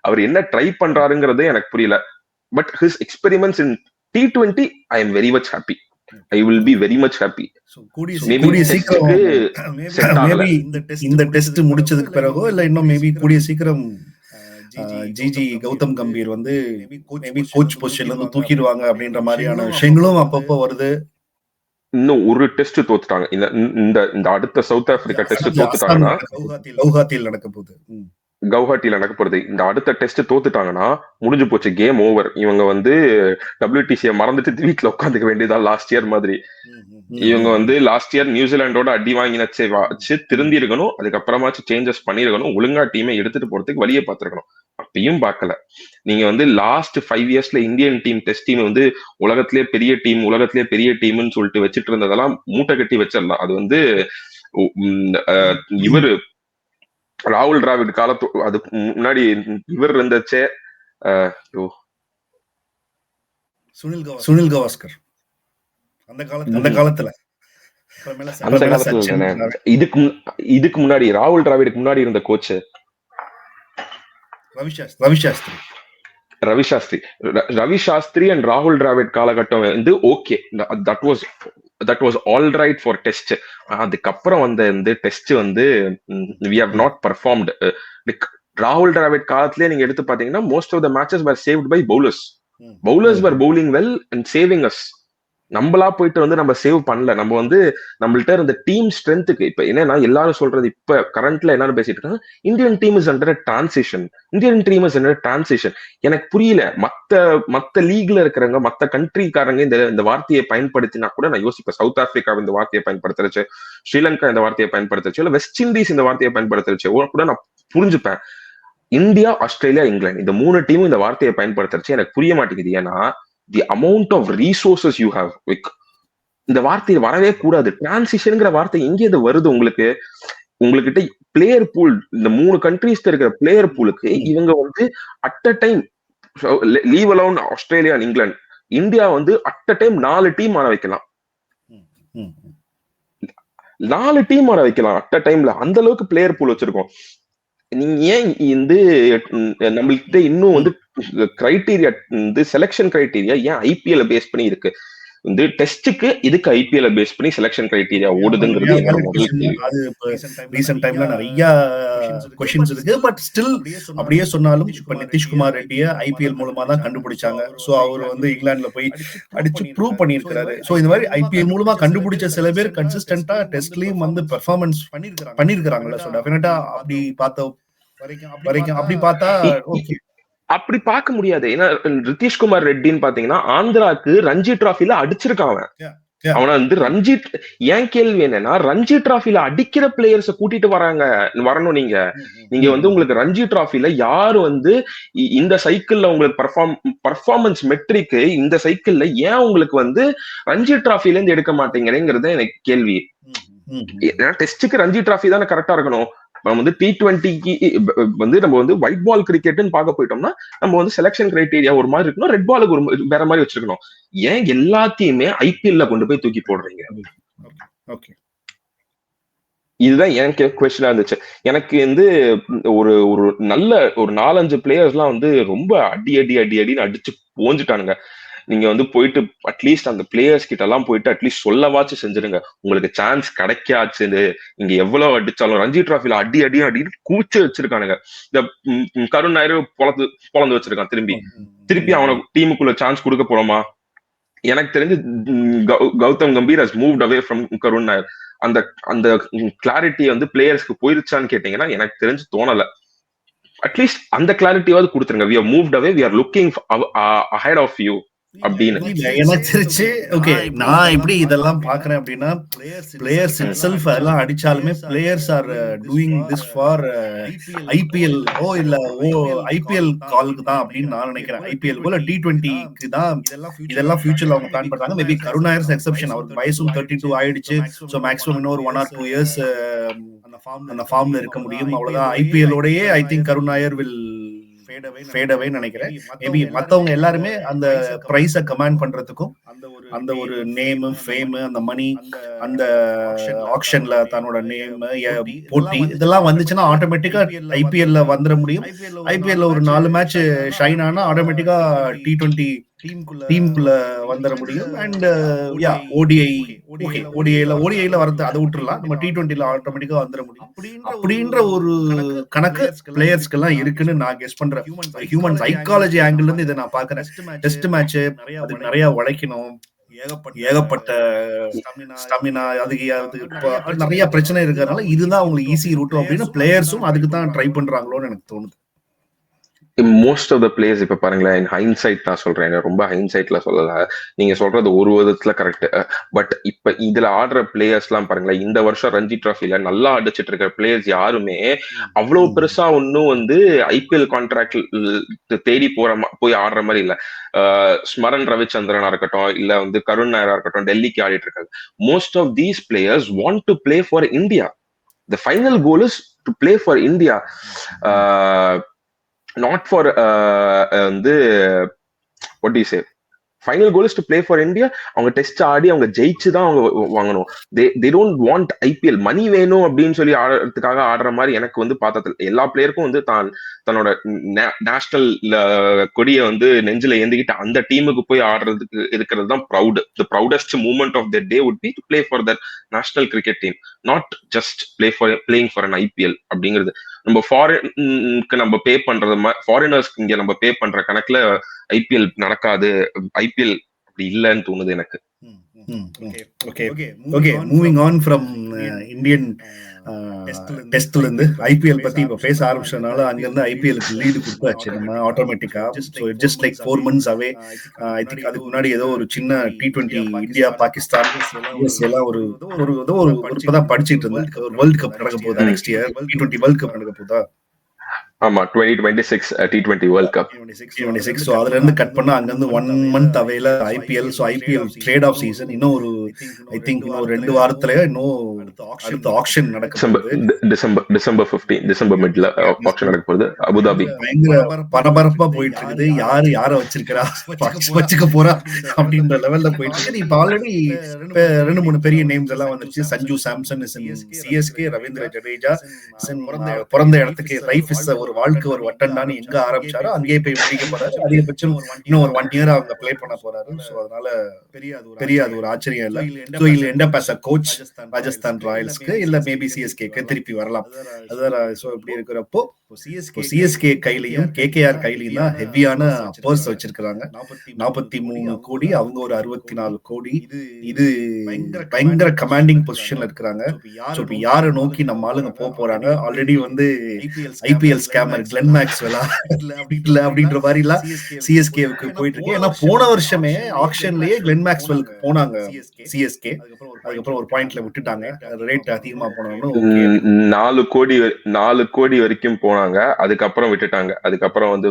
அவர் என்ன ட்ரை பண்றாருங்கிறதே எனக்கு புரியல. But his experiments in T20, I am very much happy. I will be very much happy. இந்த டெஸ்ட் முடிச்சதுக்கு பிறகோ இல்ல இன்னும் மேபி கூடிய சீக்கிரம் ஜிஜி கௌதம் கம்பீர் வந்து மேபி கோச் பொசிஷன்ல இருந்து தூக்கிடுவாங்க அப்படின்ற மாதிரியான விஷயங்களும் அப்பப்போ வருது. இன்னும் ஒரு டெஸ்ட் தோத்துட்டாங்க. இந்த அடுத்த சவுத் ஆப்பிரிக்கா டெஸ்ட் தோத்துட்டாங்கன்னா கவுஹாத்தியில் நடக்க போகுது. கவுஹாட்டியில நடக்க போறது. இந்த அடுத்த டெஸ்ட் தோத்துட்டாங்கன்னா முடிஞ்சு போச்சு, கேம் ஓவர். இவங்க வந்து WTCயை மறந்துட்டு வீட்டுல உட்காந்துக்க வேண்டியதான் லாஸ்ட் இயர் மாதிரி. இவங்க வந்து லாஸ்ட் இயர் நியூசிலாண்டோட அடி வாங்கினச்சே வச்சு திருந்தி இருக்கணும், அதுக்கப்புறமாச்சு சேஞ்சஸ் பண்ணிருக்கணும், ஒழுங்கா டீமை எடுத்துட்டு போறதுக்கு வழியை பார்த்திருக்கணும். அப்பயும் பார்க்கல. நீங்க வந்து லாஸ்ட் 5 இயர்ஸ்ல இந்தியன் டீம் டெஸ்ட் டீம் வந்து உலகத்திலேயே பெரிய டீம்னு சொல்லிட்டு வச்சுட்டு இருந்ததெல்லாம் மூட்டை கட்டி வச்சிடலாம். அது வந்து இவரு ராகுல் டிராவிட் காலத்து அதுக்கு முன்னாடி இவர் இருந்துச்சே, சுனில் கவாஸ்கர் அந்த காலத்துல இதுக்கு முன்னாடி ராகுல் டிராவிடுக்கு முன்னாடி இருந்த கோச் ரவி சாஸ்திரி அண்ட் ராகுல் டிராவிட் காலகட்டம் வந்து okay, that was all right for test. அதுக்கப்புறம் வந்த இந்த டெஸ்ட் வந்து we have not performed. ராகுல் டிராவிட் காலத்திலே நீங்க எடுத்து பாத்தீங்கன்னா most of the matches were saved by bowlers were bowling well and saving us. நம்மளா போயிட்டு வந்து நம்ம சேவ் பண்ணல. நம்ம வந்து நம்மள்ட்ட இருந்த டீம் ஸ்ட்ரென்த்துக்கு இப்ப என்னன்னா எல்லாரும் சொல்றது இப்ப கரண்ட்ல என்னன்னு பேசிட்டு இருக்காங்க, Indian team is under transition. எனக்கு புரியல. மத்த லீக்ல இருக்கிறவங்க மத்த கண்ட்ரிக்காரங்க இந்த வார்த்தையை பயன்படுத்தினா கூட நான் யோசிப்பேன். சவுத் ஆப்பிரிக்கா இந்த வார்த்தையை பயன்படுத்துறச்சு, ஸ்ரீலங்கா இந்த வார்த்தையை பயன்படுத்துச்சு, இல்ல வெஸ்ட் இண்டீஸ் இந்த வார்த்தையை பயன்படுத்துறச்சு கூட நான் புரிஞ்சுப்பேன். இந்தியா, ஆஸ்திரேலியா, இங்கிலாந்து இந்த 3 டீமும் இந்த வார்த்தையை பயன்படுத்துறச்சு எனக்கு புரிய மாட்டேங்குது. ஏன்னா the amount of resources you have, இந்த வார்த்தை வரவே கூடாது. டிரான்சிஷன்ங்கிற வார்த்தை எங்க இது வருது? உங்ககிட்ட பிளேயர் பூல், இந்த 3 கண்ட்ரீஸ்ல இருக்கிற பிளேயர் பூலுக்கு இவங்க வந்து at a time, leave alone Australia and England, India வந்து அட் அ டைம் 4 டீம் ஆட வைக்கலாம். 4 டீம் ஆட வைக்கலாம் அட் அ டைம்ல. அந்த அளவுக்கு பிளேயர் பூல் வச்சிருக்கோம். நீங்க ஏன் வந்து நம்மள்கிட்ட இன்னும் வந்து கிரைட்டீரியா வந்து செலக்ஷன் கிரைட்டீரியா ஏன் ஐபிஎல் பேஸ் பண்ணி இருக்கு? வந்து டெஸ்டுக்கு இதுக்கு ஐபிஎல் பேஸ் பண்ணி செலக்ஷன் கிரைட்டீரியா ஓடுதுங்கிறது ரீசன்ட் டைம்ல நிறைய क्वेश्चंस இருக்கு. பட் ஸ்டில் அப்படியே சொன்னாலும் இப்ப நிதிஷ்குமார் ரெட்டியை ஐபிஎல் மூலமா தான் கண்டுபிடிச்சாங்க. சோ அவர் வந்து இங்கிலாந்துல போய் அடிச்சு ப்ரூவ் பண்ணியிருக்காரு. சோ இந்த மாதிரி ஐபிஎல் மூலமா கண்டுபிடிச்ச சில பேர் கன்சிஸ்டன்டா டெஸ்ட்லயும் வந்து பெர்ஃபார்மன்ஸ் பண்ணிருக்காங்கல்ல. சோ டெஃபினட்டா அப்படி வரைக்கும் அப்படி பார்த்தா ஓகே. அப்படி பார்க்க முடியாது. ஏன்னா நிதிஷ்குமார் ரெட்டின்னு பாத்தீங்கன்னா ஆந்திராக்கு ரஞ்சி டிராஃபில அடிச்சிருக்கான். அவனை வந்து ரஞ்சி, ஏன் கேள்வி என்னன்னா ரஞ்சி டிராஃபில அடிக்கிற பிளேயர்ஸ் கூட்டிட்டு வரணும். நீங்க வந்து உங்களுக்கு ரஞ்சி டிராஃபில யாரு வந்து இந்த சைக்கிள்ல உங்களுக்கு பர்ஃபார்மன்ஸ் மெட்ரிக்கு இந்த சைக்கிள்ல ஏன் உங்களுக்கு வந்து ரஞ்சி டிராஃபில இருந்து எடுக்க மாட்டேங்கிறேங்கிறது எனக்கு கேள்வி. ஏன்னா டெஸ்டுக்கு ரஞ்சி டிராஃபி தானே கரெக்டா இருக்கணும். நம்ம வந்து T20க்கு வந்து நம்ம வந்து ஒயிட் பால் கிரிக்கெட்னு பார்க்க போயிட்டோம்னா நம்ம வந்து செலக்ஷன் கிரைட்டீரியா ஒரு மாதிரி இருக்கணும், ரெட் பாலுக்கு ஒரு வேற மாதிரி வச்சிருக்கணும். ஏன் எல்லாத்தையுமே ஐபிஎல்ல கொண்டு போய் தூக்கி போடுறீங்க? இதுதான் எனக்கு கொஸ்டினா இருந்துச்சு. எனக்கு வந்து ஒரு நல்ல ஒரு 4-5 பிளேயர்ஸ்லாம் வந்து ரொம்ப அடின்னு அடிச்சு போஞ்சுட்டானுங்க. நீங்க வந்து போயிட்டு அட்லீஸ்ட் அந்த பிளேயர்ஸ் கிட்ட எல்லாம் போயிட்டு அட்லீஸ்ட் சொல்லவாச்சும் செஞ்சிருங்க. உங்களுக்கு சான்ஸ் கிடைக்காச்சு, இங்க எவ்வளவு அடிச்சாலும் ரஞ்சி டிராஃபில அடின்னு கூச்சு வச்சிருக்கானுங்க. இந்த கருண் நாயர் பொழந்து வச்சிருக்கான். திருப்பி அவனை டீமுக்குள்ள சான்ஸ் கொடுக்க போறோமா? எனக்கு தெரிஞ்சு Gautam Gambhir has moved away from Karun Nair. அந்த கிளாரிட்டி வந்து பிளேயர்ஸ்க்கு போயிருச்சான்னு கேட்டீங்கன்னா எனக்கு தெரிஞ்சு தோணல. அட்லீஸ்ட் அந்த கிளாரிட்டியாவது கொடுத்துருங்க. we have moved away, we are looking ahead of you அப்படின்னு. எனக்கு தெரிஞ்சு ஓகே, நான் எப்படி இதெல்லாம் பாக்குறேன் அப்படின்னா பிளேயர்ஸ் இட்செல்ஃப் எல்லாம் அடிச்சாலுமே players are doing this for IPL இல்ல ஐபிஎல் காலுக்கு தான் அப்படின்னு நான் நினைக்கிறேன். ஐபிஎல் போல T20க்கு தான் இதெல்லாம் ஃபியூச்சர்ல அவங்க பிளான் பண்றாங்க. மேபி கருண் நாயர் எக்ஸெப்ஷன். அவருக்கு வயசும் 32 ஆயிடுச்சு. ஸோ மேக்ஸிமம் இன்னொரு 1 or 2 years அந்த ஃபார்ம்ல இருக்க முடியும். அவ்வளவுதான். ஐபிஎல்லோடயே I think Karun Nair will fade away நினைக்கிறேன். மேபி மத்தவங்க எல்லாருமே அந்த பிரைஸ கமாண்ட் பண்றதுக்கும் அந்த ஒரு நேம், ஃபேம், அந்த மணி, அந்த ஆக்ஷன்ல தன்னோட நேம், போட்டி இதெல்லாம் வந்துச்சுன்னா ஆட்டோமேட்டிக்கா ஐபிஎல்ல வந்துட முடியும். ஐபிஎல்ல ஒரு 4 மேட்ச் ஷைன் ஆனா ஆட்டோமேட்டிக்கா T20 டீமுக்குள்ள வந்துட முடியும். அண்ட் ஓடிஐல வரது அதை விட்டுறலாம். நம்ம T20ல ஆட்டோமேட்டிக்கா வந்துட முடியும் அப்படின்ற ஒரு கணக்கு பிளேயர்ஸ்க்கு எல்லாம் இருக்குன்னு நான் கெஸ் பண்றேன். ஹியூமன் சைக்காலஜி ஆங்கிள் இருந்து இதை நான் பாக்குறேன். டெஸ்ட் மேட்ச் அதுக்கு நிறைய உழைக்கணும், ஏகப்பட்ட ஸ்டாமினா, அதுக்கு நிறைய பிரச்சனை இருக்கிறதுனால இதுதான் அவங்களுக்கு ஈஸி ரூட் அப்படின்னு பிளேயர்ஸும் அதுக்கு தான் ட்ரை பண்றாங்களோன்னு எனக்கு தோணுது. மோஸ்ட் ஆஃப் த பிளேயர்ஸ் இப்ப பாருங்களேன், இன் ஹைன்சைட் நான் சொல்றேன், ரொம்ப ஹைன்சைட்ல சொல்லல. நீங்க சொல்றது ஒரு விதத்துல கரெக்ட். பட் இப்ப இதுல ஆடுற பிளேயர்ஸ் எல்லாம் பாருங்களேன், இந்த வருஷம் ரஞ்சி டிராஃபில நல்லா அடிச்சிட்டு இருக்கிற பிளேயர்ஸ் யாருமே அவ்வளவு பெருசா ஒன்னும் வந்து ஐபிஎல் கான்ட்ராக்ட் தேடி போய் ஆடுற மாதிரி இல்ல. ஸ்மரன் ரவிச்சந்திரனா இருக்கட்டும், இல்ல வந்து கருண் நாயரா இருக்கட்டும், டெல்லிக்கு ஆடிட்டு இருக்காங்க. Most of these players want to play for India. The final goal is to play for India, not for வந்து what do you say, final goal is to play for India. அவங்க டெஸ்ட் ஆடி அவங்க ஜெயிச்சு தான் அவங்க வாங்கணும். They don't want IPL money வேணும் அப்படின்னு சொல்லி ஆடுறதுக்காக ஆடுற மாதிரி எனக்கு வந்து பார்த்தது. எல்லா பிளேயருக்கும் வந்து தன்னோட நேஷனல் கொடியை வந்து நெஞ்சில ஏந்திக்கிட்டு அந்த டீமுக்கு போய் ஆடுறதுக்கு இருக்கிறது தான் proud. The proudest moment of the day would be to play for that national cricket team, not just playing for an IPL அப்படிங்கிறது. நம்ம ஃபாரினுக்கு நம்ம பே பண்றது, ஃபாரினர்ஸ்க்கு இங்க நம்ம பே பண்ற கணக்குல ஐபிஎல் நடக்காது, ஐபிஎல் அப்படி இல்லைன்னு தோணுது எனக்கு. Okay, moving on from Indian டெஸ்ட்ல இருந்து ஐபிஎல் பத்தி இப்ப பேச ஆரம்பிச்சதுனால அங்கிருந்து ஐபிஎலுக்கு லீடு கொடுத்தாச்சு நம்ம ஆட்டோமேட்டிக்கா. So just like 4 months away. I think அதுக்கு முன்னாடி ஏதோ ஒரு சின்ன T20 இந்தியா பாகிஸ்தான் எல்லாம் ஒரு இப்பதான் படிச்சுட்டு இருந்தேன். ஒரு வேர்ல்ட் கப் நடக்க போகுதா next year, T20 world cup நடக்க போதா? ஆமா, 2026 T20 வேர்ல்ட் கப். ஸோ அதுல இருந்து கட் பண்ணா அங்க இருந்து 1 month அவையில IPL. So IPL trade off season இன்னும் ஒரு ஐ திங்க் இன்னும் 2 வாரத்துல இன்னும் அடுத்த ஆக்ஷன் நடக்க போகுது. டிசம்பர் 15, டிசம்பர் மிட்ல ஆக்ஷன் நடக்க போகுது அபுதாபி. பயங்கர பரபரப்பா போயிட்டு இருக்குது. யார வச்சிருக்கிறா வச்சுக்க போறா அப்படின்ற லெவல்ல போயிட்டு இருக்கு. இப்ப ஆல்ரெடி 2-3 பெரிய நேம்ஸ் எல்லாம் வந்துருச்சு. சஞ்சு சாம்சன் சிஎஸ்கே, ரவீந்திர ஜடேஜா பிறந்த இடத்துக்கு லைஃப் இஸ் ஒரு வாழ்க்கை ஒரு வட்டண்டான்னு எங்க ஆரம்பிச்சாரோ அங்கேயே போய் முடிக்க போறாரு. அதிகபட்சம் இன்னும் ஒரு 1 year அவங்க பிளே பண்ண போறாரு. ஸோ அதனால பெரிய அது ஒரு ஆச்சரியம் இல்லை. ஸோ இல்ல end up as a coach Rajasthan ராயல்ஸ்க்கு இல்ல மேபி சிஎஸ்கேக்கு திருப்பி வரலாம். அதான் ஸோ இப்படி இருக்கிறப்போ சிஎஸ்கே கையிலையும் கேகேஆர் கையிலையும் தான் ஹெவியான பர்ஸ் வச்சிருக்கிறாங்க. 43 கோடி, அவங்க ஒரு 64 கோடி. இது பயங்கர கமாண்டிங் பொசிஷன்ல இருக்கிறாங்க. ஸோ இப்ப யாரை நோக்கி நம்ம ஆளுங்க போறாங்க? ஆல்ரெடி வந்து ஐபிஎல் ஸ்கேமர் கிளென் மேக்ஸ்வெலா இல்ல அப்படின்ற மாதிரி எல்லாம் சிஎஸ்கேவுக்கு போயிட்டு இருக்கு. ஏன்னா போன வருஷமே ஆக்ஷன்லயே கிளென் மேக்ஸ்வெலுக்கு போனாங்க சிஎஸ்கே. அதுக்கப்புறம் ஒரு பாயிண்ட்ல விட்டுட்டாங்க, ரேட் அதிகமா போனோம்னு 4 கோடி வரைக்கும் போனாங்க. அதுக்கப்புறம் விட்டுட்டாங்க. அதுக்கப்புறம் வந்து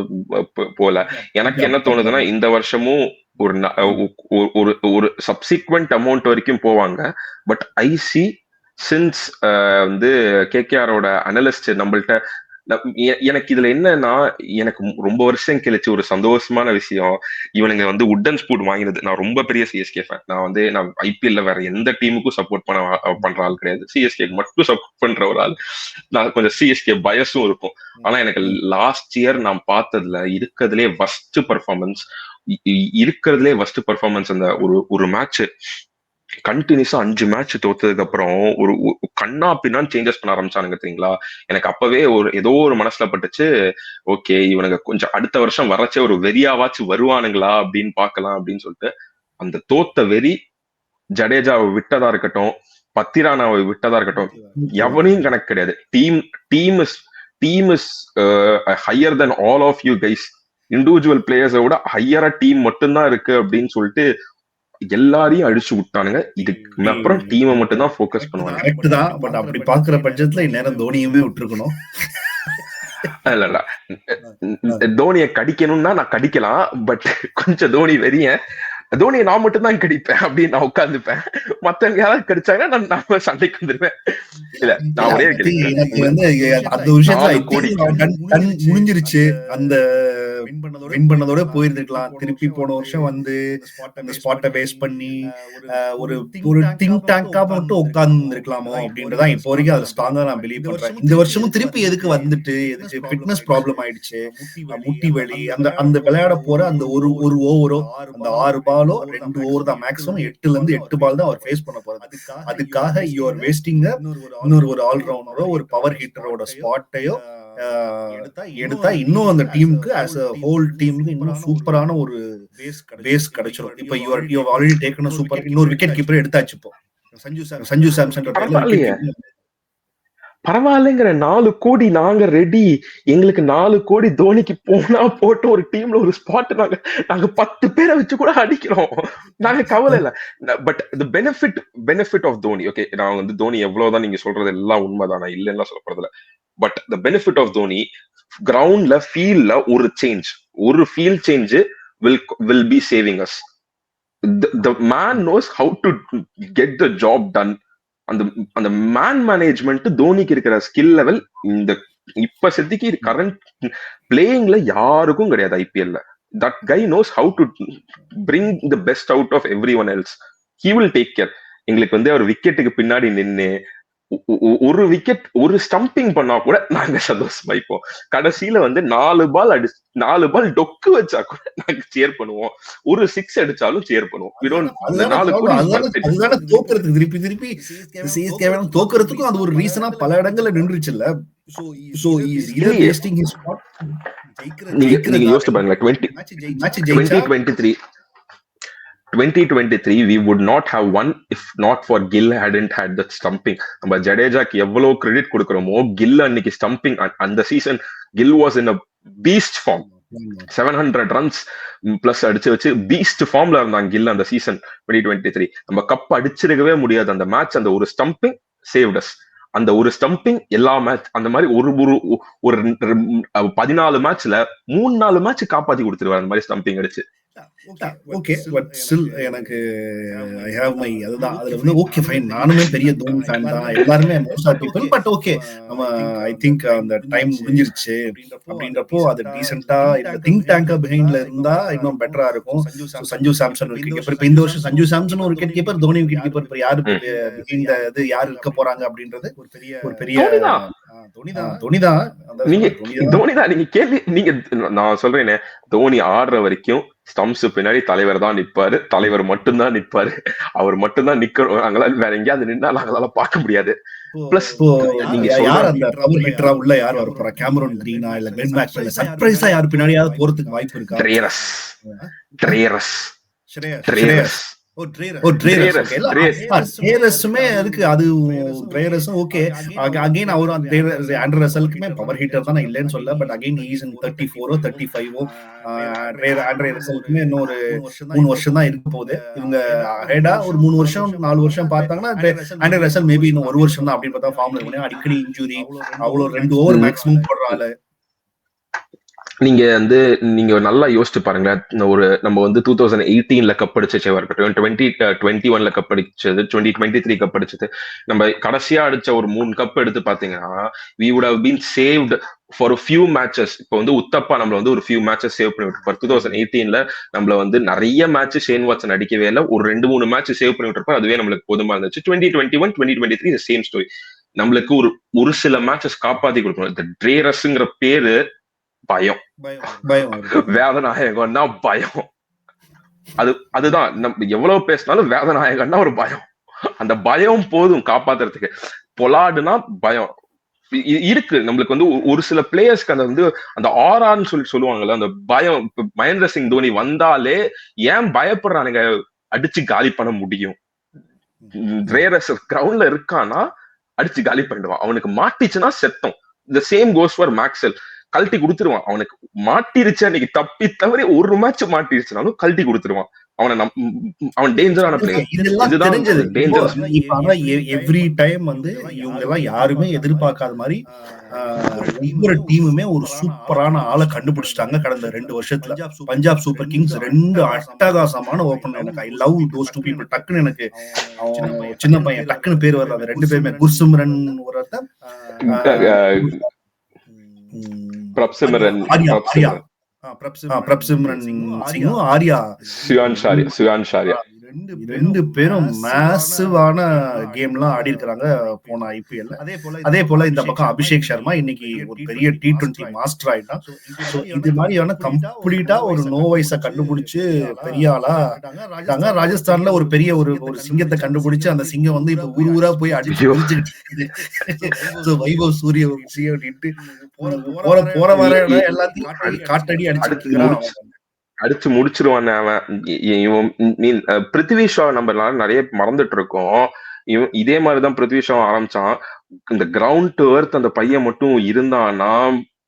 போல. எனக்கு என்ன தோணுதுன்னா இந்த வருஷமும் ஒரு சப்சிக்வெண்ட் அமௌண்ட் வரைக்கும் போவாங்க. பட் ஐசி சின்ஸ் வந்து கேகேஆரோட அனலிஸ்ட் நம்மள்ட்ட, எனக்கு இதுல என்னன்னா, எனக்கு ரொம்ப வருஷம் கழிச்சு ஒரு சந்தோஷமான விஷயம், இவனுங்க வந்து உட்டன் ஸ்பூட் வாங்கினது. நான் ரொம்ப பெரிய சிஎஸ்கே ஃபேன். நான் ஐபிஎல்ல வேற எந்த டீமுக்கும் சப்போர்ட் பண்ற ஆள் கிடையாது. சிஎஸ்கே மட்டும் சப்போர்ட் பண்ற ஒரு ஆள். நான் கொஞ்சம் சிஎஸ்கே பயஸும் இருக்கும். ஆனா எனக்கு லாஸ்ட் இயர் நான் பார்த்ததுல இருக்கிறதுலே வஸ்ட் பர்ஃபார்மன்ஸ் அந்த ஒரு மேட்ச் கண்டினியூஸா 5 மேட்ச் தோத்ததுக்கு அப்புறம் ஒரு கண்ணா பின்னான்னு சேஞ்சஸ் பண்ண ஆரம்பிச்சானுங்க தெரியுங்களா. எனக்கு அப்பவே ஏதோ ஒரு மனசுல பட்டுச்சு, ஓகே இவனுங்க கொஞ்சம் அடுத்த வருஷம் வரச்சே ஒரு வெறியாவாச்சு வருவானுங்களா அப்படின்னு பாக்கலாம் அப்படின்னு சொல்லிட்டு. அந்த தோத்த வெறி ஜடேஜாவை விட்டதா இருக்கட்டும், பத்திரானாவை விட்டதா இருக்கட்டும், எவனையும் கணக்கு கிடையாது. Team is higher then all of you guys. Individual பிளேயர்ஸை விட ஹையரா டீம் மட்டும்தான் இருக்கு அப்படின்னு சொல்லிட்டு எல்லாரையும் அடிச்சு விட்டானுங்க. இதுக்கு அப்புறம் டீமை மட்டும் தான் ஃபோக்கஸ் பண்ணுவாங்க. கரெக்ட் தான். பட் அப்படி பாக்குற பட்சத்துல இந்நேரம் தோனியுமே விட்டுருக்கணும். இல்ல தோனியை கடிக்கணும்னா நான் கடிக்கலாம். பட் கொஞ்சம் தோனி வெறிய, தோனியை நான் மட்டும் தான் கடிப்பேன் அப்படின்னு நான் உட்கார்ந்துப்பேன். மத்தவங்க யாராவது கடிச்சாங்கன்னா நான் சண்டைக்கு வந்துருவேன். இல்ல நான் ஒரே அந்த விஷயத்துல முடிஞ்சிருச்சு. அந்த வின் பண்ணதோட போயிருந்துக்கலாம். திருப்பி போன வருஷம் வந்து அந்த ஸ்பாட்டை பேஸ் பண்ணி ஒரு திங்க் டேங்கா மட்டும் உட்கார்ந்து இருக்கலாமோ அப்படின்றதான் இப்போ வரைக்கும் அது ஸ்ட்ராங்கா நான் பிலீவ் பண்றேன். இந்த வருஷமும் திருப்பி எதுக்கு வந்துட்டு ஃபிட்னஸ் ப்ராப்ளம் ஆயிடுச்சு, முட்டி வலி, அந்த விளையாட போற அந்த ஒரு ஓவரோ அந்த 6 பாலோ 2 ஓவர் தான் மேக்ஸிமம், 8 பால் தான் அவர் ஃபேஸ் பண்ண போறாரு. அதுக்காக யூ ஆர் வேஸ்டிங் இன்னொரு ஒரு ஆல்ரவுண்டரோ ஒரு பவர் ஹிட்டரோட ஸ்பாட்டையோ எடுத்தா இன்னும் அந்த டீமுக்கு ஆஸ் அ ஹோல் டீமுக்கு இன்னும் சூப்பரான ஒரு பேஸ் கிடைச்சிடும். இப்ப யூ ஆல்ரெடி டேக்கன் சூப்பர் இன்னொரு விக்கெட் கீப்பர் எடுத்தாச்சு. இப்போ சஞ்சு சாம்சன் பரவாயில்லைங்கிற 4 கோடி நாங்க ரெடி, எங்களுக்கு 4 கோடி தோனிக்கு போனா போட்டு ஒரு டீம்ல ஒரு ஸ்பாட் நாங்க 10 பேரை வச்சு கூட அடிக்கிறோம், நாங்க கவலை இல்ல. But benefit of Dhoni, okay நான் வந்து தோனி எவ்வளவுதான் நீங்க சொல்றது எல்லாம் உண்மைதான், நான் இல்லைன்னா சொல்ல போறது இல்ல. But the benefit of Dhoni கிரவுண்ட்ல ஃபீல்ட்ல ஒரு feel change will be saving us. The man knows how to get the job done. அந்த அந்த மேன் மேனேஜ்மெண்ட் தோனிக்கு இருக்கிற ஸ்கில் லெவல் இந்த இப்ப செத்துக்கு கரண்ட் பிளேயிங்ல யாருக்கும் கிடையாது ஐபிஎல்ல. That guy knows how to bring the best out of every one else. He will take care. எங்களுக்கு வந்து அவர் விக்கெட்டுக்கு பின்னாடி நின்று ஒரு விக்கெட் ஒரு ஸ்டம்பிங் பண்ணா கூட நாங்க சந்தோஷமாயிப்போம். கடைசியில வந்து 4 பால் டொக்கு வச்சா கூட நாங்க சேர் பண்ணுவோம், ஒரு 6 அடிச்சாலும் சேர் பண்ணுவோம். தோக்குறதுக்கு திருப்பி திருப்பி சிஎஸ்கே தோக்குறதுக்கும் அது ஒரு ரீசனா பல இடங்கள்ல நின்றுச்சு இல்ல. நீங்க யோசிச்சு பாருங்க, 2023 we would not have won if not for Gill hadn't had that stumping. நம்ம ஜடேஜாக்கு எவ்வளவு கிரெடிட் கொடுக்கறோமோ, கில் அன்னைக்கு ஸ்டம்பிங் அந்த season Gill was in a beast form. 700 runs plus அடிச்சு வச்சு பீஸ்ட் ஃபார்ம்ல இருந்தாங்க கில் அந்த சீசன் 2023. நம்ம கப் அடிச்சிருக்கவே முடியாது அந்த மேட்ச். அந்த ஒரு ஸ்டம்பிங் சேவ்ட் அஸ். அந்த ஒரு ஸ்டம்பிங் எல்லா மேட்ச் அந்த மாதிரி ஒரு 14 மேட்ச்ல 3-4 மேட்ச் காப்பாத்தி கொடுத்துருவாரு அந்த மாதிரி ஸ்டம்பிங் அடிச்சு. ஓகே பட் ஸ்டில் எனக்கு ஐ ஹேவ் மை அதுதான் அதுல வந்து ஓகே ஃபைன், நானுமே பெரிய தோனி ஃபேன் தான், எல்லாருமே most of people. But okay நம்ம ஐ திங்க் அந்த டைம் முடிஞ்சிருச்சு அப்படின்றப்போ அது டீசெண்டா இந்த திங்க் டேங்கா பிஹைண்ட்ல இருந்தா இன்னும் பெட்டரா இருக்கும். சஞ்சு சாம்சன் விக்கெட் கீப்பர், இப்ப இந்த வருஷம் சஞ்சு சாம்சன் ஒரு wicket keeper, Dhoni wicket keeper, இப்ப யாரு பிஹைண்ட் இது யாரு இருக்க போறாங்க அப்படின்றது ஒரு பெரிய தோனிதான். நீங்க கேள்வி நீங்க நான் சொல்றேனே, தோனி ஆடுற வரைக்கும் ஸ்டம்ப்ஸ் பின்னாடி தலைவர் தான் நிப்பாரு, தலைவர் மட்டும்தான் நிப்பாரு, அவர் மட்டும்தான் நிக்கணும். அங்களால வேற எங்கேயாவது நின்னா நாங்களால பார்க்க முடியாது. பிளஸ் நீங்க யார் அந்த பவர் ஹிட்டரா உள்ள யார் வர போறா? கேமரூன் கிரீனா இல்ல கிளென் மேக்ஸ்வெல்? சர்ப்ரைஸா யார் பின்னாடியாவது போறதுக்கு வாய்ப்பு இருக்கா? ட்ரேரஸ் அதுக்கு அது ஓகே. அகைன் அவரும் ஆண்ட்ரூ ரசலுக்குமே பவர் ஹீட்டர் தான், இல்லைன்னு சொல்ல. But again he's in 34 35 Andre ரசலுக்குமே இன்னொரு 3 வருஷம் தான் இருக்க போகுது. இவங்க ஹெடா ஒரு 3 வருஷம் 4 வருஷம் பார்த்தாங்கன்னா ஆண்ட்ரூ ரசல் மேபி இன்னும் 1 வருஷம் தான் அப்படின்னு பார்த்தா ஃபார்ம்ல இருக்கணும். அடிக்கடி இன்ஜுரி, அவ்வளவு 2 ஓவர் மேக்ஸிமம் போடுறாள். நீங்க வந்து நீங்க நல்லா யோசிச்சு பாருங்களேன், ஒரு நம்ம வந்து 2018 கப் அடிச்சே இருக்கட்டும், 2021 கப் அடிச்சது, 2023 கப் அடிச்சது, நம்ம கடைசியா அடிச்ச ஒரு 3 கப் எடுத்து பாத்தீங்கன்னா we would have been saved for a few matches. இப்போ வந்து உத்தப்பா நம்மள வந்து ஒரு few matches சேவ் பண்ணி விட்டுருப்பாரு. 2018 நம்மள வந்து நிறைய மேட்ச் ஷேன் வாட்சன் அடிக்கவே இல்லை, ஒரு 2-3 மேட்ச் சேவ் பண்ணி விட்டுருப்பாரு, அதுவே நம்மளுக்கு போதுமா இருந்துச்சு. 2021 2023 the same story. நம்மளுக்கு ஒரு சில மேட்சஸ் காப்பாத்தி கொடுக்கணும். இந்த ட்ரேரஸ்ங்கிற பேரு பயம், வேதநாயகம்னா பயம். அதுதான் நம்ம எவ்வளவு பேசினாலும் வேதநாயகம்னா ஒரு பயம். அந்த பயம் போதும் காப்பாத்துறதுக்கு. பொலாடுனா பயம் இருக்கு நம்மளுக்கு. வந்து ஒரு சில பிளேயர்ஸ்க்கு அந்த வந்து அந்த ஆரான்னு சொல்லுவாங்கல்ல, அந்த பயம். மகேந்திர சிங் தோனி வந்தாலே ஏன் பயப்படுறானுங்க, அடிச்சு காலி பண்ண முடியும். ரேரஸ் கிரவுண்ட்ல இருக்கானா அடிச்சு காலி பண்ணிடுவான், அவனுக்கு மாட்டிச்சுன்னா செத்தம். the same goes for Maxwell. கழட்டி கொடுத்துருவான். அவனுக்கு மாட்டிருச்சு அன்னைக்கு தப்பி தவறி ஒரு மேட்ச் மாட்டிருச்சுனாலும் கழட்டி கொடுத்துருவான். அவன் டேஞ்சரான பிளேயர். எவ்ரி டைம் வந்து இவங்க எல்லாம் யாருமே எதிர்பார்க்காத மாதிரி ஒவ்வொரு டீமுமே ஒரு சூப்பரான ஆளை கண்டுபிடிச்சிட்டாங்க கடந்த 2 வருஷத்துல. பஞ்சாப் சூப்பர் கிங்ஸ் 2 அட்டகாசமான ஓபனர். எனக்கு ஐ லவ் தோஸ் 2 பீப்புள். டக்குன்னு எனக்கு சின்ன பையன் டக்குன்னு பேர் வருது. அந்த 2 பேருமே குர்சிம்ரன் ஒருத்தன், பிரப்சிம்ரன் சிங்கும் ஆர்யா சுயான் ஷாரியா 2 பேரும் மேசிவான கேம்லாம் ஆடி இருக்காங்க போன ஐபிஎல். அதே போல இந்த பக்கம் அபிஷேக் சர்மா இன்னைக்கு ஒரு பெரிய T20 மாஸ்டர் ஆயிட்டான். இது மாதிரியான கம்ப்ளீட்டா ஒரு நோ வயசை கண்டுபிடிச்சு பெரிய ஆளா இருக்காங்க. ராஜஸ்தான்ல ஒரு பெரிய ஒரு சிங்கத்தை கண்டுபிடிச்சு அந்த சிங்கம் வந்து இப்ப ஊரா போய் அடிச்சு வைபவ் சூரிய அப்படின்ட்டு போற வர எல்லாத்தையும் காட்டடி அடிச்சு முடிச்சிருவான் அவன். பிருத்திவி ஷா நம்ம நிறைய மறந்துட்டு இருக்கோம். இதே மாதிரிதான் பிருத்திவி ஷா ஆரம்பிச்சான். இந்த கிரவுண்ட் டு எர்த் அந்த பையன் மட்டும் இருந்தானா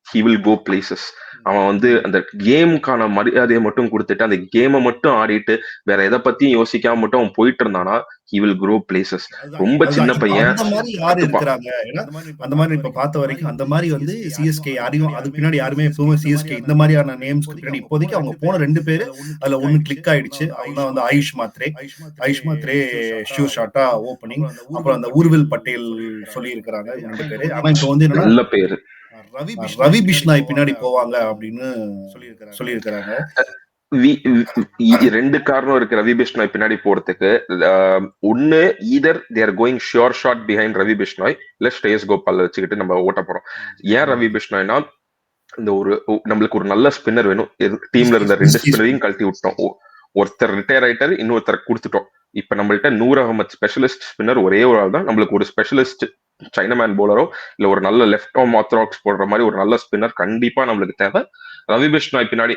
he will go places. அவன் வந்து அந்த கேமுக்கான மரியாதையை மட்டும் கொடுத்துட்டு அந்த கேமை மட்டும் ஆடிட்டு வேற எதை பத்தியும் யோசிக்காம மட்டும் அவன் போயிட்டு இருந்தானா he will grow places. ரொம்ப சின்ன பையன். அந்த மாதிரி யாரு இருக்கிறாங்க? ஏன்னா அந்த மாதிரி இப்ப பார்த்த வரைக்கும் அந்த மாதிரி வந்து சிஎஸ்கே யாரையும் அதுக்கு பின்னாடி யாருமே எப்பவுமே சிஎஸ்கே இந்த மாதிரியான நேம்ஸ்க்கு பின்னாடி இப்போதைக்கு அவங்க போன 2 பேரு அதுல ஒண்ணு கிளிக் ஆயிடுச்சு. அவங்க தான் வந்து ஆயுஷ் மாத்ரே ஷூர் ஷாட்டா ஓப்பனிங், அப்புறம் அந்த ஊர்வில் பட்டேல் சொல்லி இருக்கிறாங்க 2 பேரு. ஆனா இப்ப வந்து என்னன்னா நல்ல பேரு ரவி பிஷ்னாய் பின்னாடி போவாங்க அப்படின்னு சொல்லியிருக்கிறாங்க. 2 காரணம் இருக்கு ரவி பிஷ்னாய் பின்னாடி போறதுக்கு. ஒன்னு either they are going sure shot behind Ravi Bishnoi, இல்ல ஸ்ரேயஸ் கோபால் வச்சுக்கிட்டு நம்ம ஓட்ட போறோம். ஏன் ரவி பிஷ்னாய்னா இந்த நம்மளுக்கு ஒரு நல்ல ஸ்பின்னர் வேணும். டீம்ல இருந்த 2 ஸ்பின்னரையும் கழட்டி விட்டோம். ஒருத்தர் ரிட்டையர் ஆயிட்டாரு, இன்னொருத்தர் கொடுத்துட்டோம். இப்ப நம்மள்ட்ட நூர் அகமது ஸ்பெஷலிஸ்ட் ஸ்பின்னர் ஒரே ஒரு ஆள் தான். நம்மளுக்கு ஒரு ஸ்பெஷலிஸ்ட் சைனாமேன் போலரோ இல்ல ஒரு நல்ல லெஃப்ட் ஆர்ம் ஆர்த்தடாக்ஸ் போடுற மாதிரி ஒரு நல்ல ஸ்பின்னர் கண்டிப்பா நம்மளுக்கு தேவை. ரவி பிஷ்னாய் பின்னாடி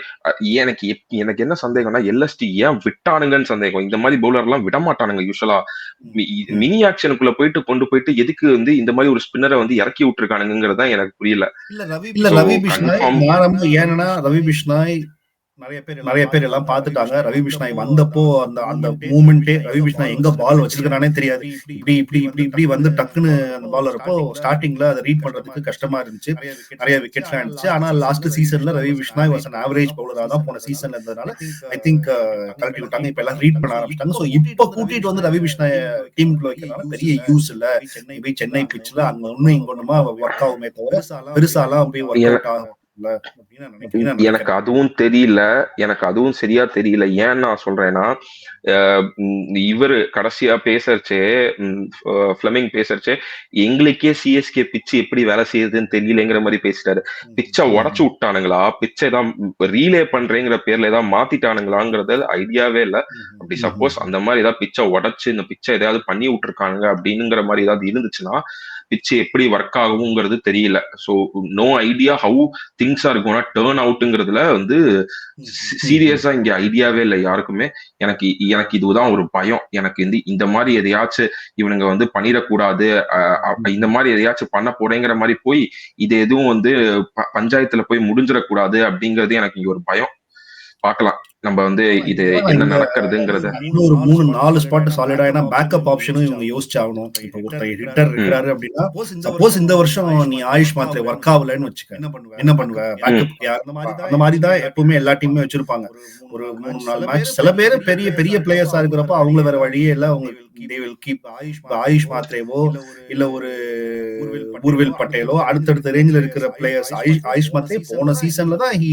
எனக்கு என்ன சந்தேகம்னா எல்எஸ்டி ஏன் விட்டானுங்கன்னு சந்தேகம். இந்த மாதிரி பவுலர் எல்லாம் விட மாட்டானுங்க யூஸ்வலா. மினி ஆக்ஷனுக்குள்ள கொண்டு போயிட்டு எதுக்கு வந்து இந்த மாதிரி ஒரு ஸ்பின்னரை வந்து இறக்கி விட்டுருக்கானுங்கிறது தான் எனக்கு புரியல. இல்ல ரவி பிஷ்னாய் ஏன்னா ரவி பிஷ்னாய் நிறைய பேர் எல்லாம் பாத்துட்டாங்க. ரவி பிஷ்னாய் வந்தப்போ அந்த மூமெண்டே ரவி பிஷ்னாய் எங்க பால் வச்சிருக்கானே தெரியாது. இப்படி வந்து டக்குன்னு அந்த பால் வரப்போ ஸ்டார்டிங்ல அதை ரீட் பண்றதுக்கு கஷ்டமா இருந்துச்சு. நிறைய விக்கெட்ஸ் இருந்துச்சு. ஆனா லாஸ்ட் சீசன்ல Ravi Bishnoi was an average பவுலரா தான் போன சீசன்ல இருந்ததுனால ஐ திங்க் கலட்டி விட்டாங்க. இப்ப எல்லாம் ரீட் பண்ண ஆரம்பிச்சிட்டாங்க. சோ இப்ப கூட்டிட்டு வந்து ரவி பிஷ்னாய் டீமுக்குள்ள வைக்கிறதுனால பெரிய யூஸ் இல்ல. சென்னை பிட்ச்ல அங்க ஒண்ணு இங்க ஒண்ணுமா ஒர்க் ஆகுமே தவிர பெருசாலாம் போய் ஒர்க் அவுட் ஆகும். எனக்கு அதுவும் தெரியல, எனக்கு அதுவும் சரியா தெரியல. ஏன் நான் சொல்றேன்னா இவரு கடைசியா பேசறச்சே ஃபிளமிங் பேசறச்சே எங்களுக்கே சிஎஸ்கே பிச்சு எப்படி வேலை செய்யுதுன்னு தெரியலங்கிற மாதிரி பேசிட்டாரு. பிச்சை உடச்சு விட்டானுங்களா, பிச்சை தான் ரீலே பண்றேங்கிற பேர்ல ஏதாவது மாத்திட்டானுங்களாங்கிறது ஐடியாவே இல்ல. அப்படி சப்போஸ் அந்த மாதிரி ஏதாவது பிச்சை உடச்சு இந்த பிச்சை ஏதாவது பண்ணி விட்டுருக்கானுங்க அப்படிங்கிற மாதிரி ஏதாவது இருந்துச்சுன்னா பிச்சு எப்படி ஒர்க் ஆகுங்கிறது தெரியல. So no idea how things are gonna turn அவுட்ங்கிறதுல வந்து சீரியஸா இங்க ஐடியாவே இல்லை யாருக்குமே. எனக்கு இதுதான் ஒரு பயம். எனக்கு இந்த மாதிரி எதையாச்சும் இவனுங்க வந்து பண்ணிடக்கூடாது, இந்த மாதிரி எதையாச்சும் பண்ண போறேங்கிற மாதிரி போய் இது எதுவும் வந்து பஞ்சாயத்துல போய் முடிஞ்சிடக்கூடாது அப்படிங்கிறது எனக்கு இங்க ஒரு பயம். பார்க்கலாம் நம்ம வந்து இது என்ன நடக்கிறதுங்கிறத. 3-4 ஸ்பாட் சாலிடா. ஏன்னா பேக்கப் ஆப்ஷனும் இவங்க யோசிச்சு ஆகணும். இப்ப ஒருத்தர் ஹிட்டர் இருக்கிறாரு அப்படின்னா சப்போஸ் இந்த வருஷம் நீ ஆயுஷ் மாத்ரே ஒர்க் ஆகலன்னு வச்சுக்க, என்ன பண்ணுவ? பேக்கப் அந்த மாதிரி தான் எப்பவுமே எல்லா டீமுமே வச்சிருப்பாங்க. ஒரு 3-4 மேட்ச் சில பேர் பெரிய பெரிய பிளேயர்ஸா இருக்கிறப்ப அவங்கள வேற வழியே இல்ல, அவங்க they will keep ஆயுஷ் மாத்ரேவோ இல்ல ஒரு ஊர்வில் பட்டேலோ அடுத்தடுத்த ரேஞ்சில் இருக்கிற பிளேயர்ஸ். ஆயுஷ் மாத்ரே போன சீசன்ல தான் he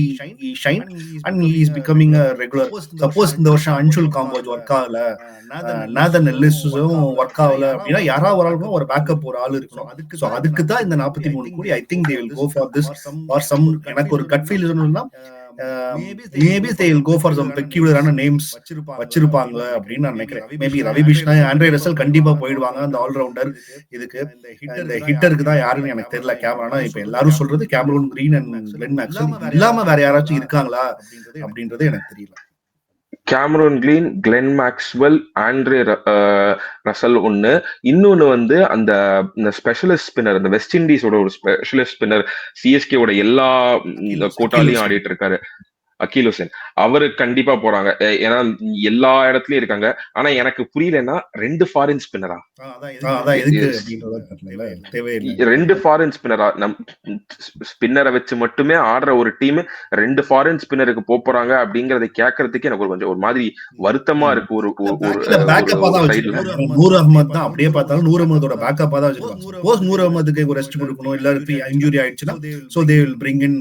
shined and he is becoming a regular. Suppose இந்த வருஷம் அன்ஷுல் காம்போஜ் ஒர்க் ஆகல, நாதன் எல்லிஸும் ஒர்க் ஆகல அப்படின்னா யாராவது ஒரு ஆளுக்கும் ஒரு பேக்கப் ஒரு ஆள் இருக்கணும். சோ அதுக்கு தான் இந்த 43 கோடி. I think they will go for this or some. எனக்கு ஒரு கட் ஃபீல் சொன்னா maybe they will go for some peculiar names வச்சிருப்பாங்க அப்படின்னு நான் நினைக்கிறேன். Maybe Ravi Bishnoi, Andre Russell கண்டிப்பா போயிடுவாங்க அந்த ஆல்ரவுண்டர் இதுக்கு. இந்த ஹிட்டருக்கு தான் யாருன்னு எனக்கு தெரியல. கேமரானா இப்ப எல்லாரும் சொல்றது Cameron Green and Glenn Maxwell இல்லாம வேற யாராச்சும் இருக்காங்களா அப்படின்றது எனக்கு தெரியல. Cameron Green, Glenn Maxwell, Andre Russell ஒண்ணு. இன்னொன்னு வந்து அந்த ஸ்பெஷலிஸ்ட் ஸ்பின்னர், அந்த வெஸ்ட் இண்டீஸோட ஒரு ஸ்பெஷலிஸ்ட் ஸ்பின்னர் சிஎஸ்கேவோட எல்லா கோட்டாலையும் ஆடிட்டு இருக்காரு, அகில் ஹுசேன். அவரு கண்டிப்பா போறாங்க. ஏன்னா எல்லா இடத்துலயும் இருக்காங்க. ஆனா எனக்கு புரியலன்னா 2 ஃபாரின் ஸ்பின்னரா, 2 ஃபாரின் ஸ்பின்னரா? ஸ்பின்னரை வச்சு மட்டுமே ஆடுற ஒரு டீம் 2 ஃபாரின் ஸ்பின்னருக்கு போறாங்க அப்படிங்கறத கேட்கறதுக்கு எனக்கு கொஞ்சம் ஒரு மாதிரி வருத்தமா இருக்கு. ஒரு நூர் அகமது தான் அப்படியே பார்த்தாலும் நூர் அகமதோட பேக்கப்பா தான் வச்சிருக்காங்க. நூர் அகமதுக்கு ஒரு ரெஸ்ட் கொடுக்கணும், இல்ல இன்ஜுரி ஆயிடுச்சுன்னா so they will bring in.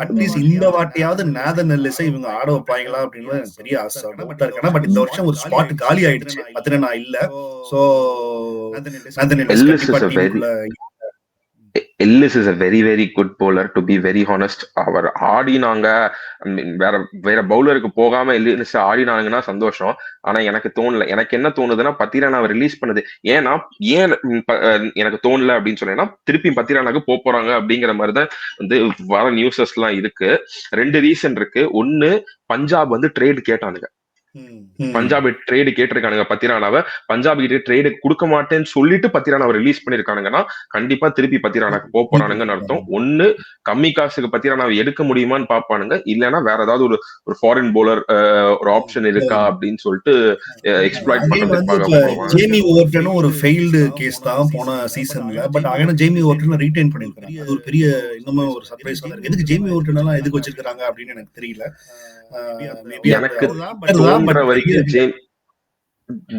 At least இந்த வாட்டியாவது நாதன் எல்லிஸை இவங்க ஆட வைப்பாங்களா அப்படின்னு எனக்கு பெரிய ஆசை இருக்கேன். பட் இந்த வருஷம் ஒரு ஸ்பாட் காலி ஆயிடுச்சு, பத்திரனா இல்ல. So Nathan Ellis is a very very good bowler to be very honest. அவர் ஆடினாங்க, வேற பவுலருக்கு போகாம எல்லிஸ் ஆடினாங்கன்னா சந்தோஷம். ஆனா எனக்கு தோணல. எனக்கு என்ன தோணுதுன்னா பத்திரானாவை ரிலீஸ் பண்ணது ஏன் எனக்கு தோணல அப்படின்னு சொன்னேன்னா திருப்பி பத்திரானாக்கு போறாங்க அப்படிங்கிற மாதிரிதான் வந்து வர நியூஸஸ் எல்லாம் இருக்கு. 2 ரீசன் இருக்கு. ஒன்னு, பஞ்சாப் வந்து ட்ரேட் கேட்டானுங்க. பஞ்சாபி ட்ரேடு கேட்டிருக்கானுங்க பத்திரானாவை. பஞ்சாபி கிட்ட ட்ரேடு கொடுக்க மாட்டேன்னு சொல்லிட்டு பத்திரானாவை ரிலீஸ் பண்ணிருக்கானுங்கன்னா கண்டிப்பா திருப்பி பத்திரானாக்கு போறானுங்கன்னு அர்த்தம். ஒண்ணு கம்மி காசுக்கு பத்திரானாவை எடுக்க முடியுமான்னு பாப்பானுங்க, இல்லைன்னா வேற ஏதாவது ஒரு ஃபாரின் போலர் ஒரு ஆப்ஷன் இருக்கா அப்படின்னு சொல்லிட்டு எக்ஸ்ப்ளாய்ட் பண்றதுக்காக. ஜேமி ஓவர்டனும் ஒரு ஃபெயில்டு கேஸ் தான் போன சீசன்ல. பட் ஆனா ஜேமி ஓவர்டன் ரீடைன் பண்ணிருக்காங்க. அது ஒரு பெரிய இன்னமும் ஒரு சர்ப்ரைஸ் தான் இருக்கு. எதுக்கு ஜேமி ஓவர்டன் எல்லாம் எதுக்கு வச்சிருக்காங்க அப்படின்னு எனக்கு தெரியல. எனக்கு தோன்ற வரைக்கும்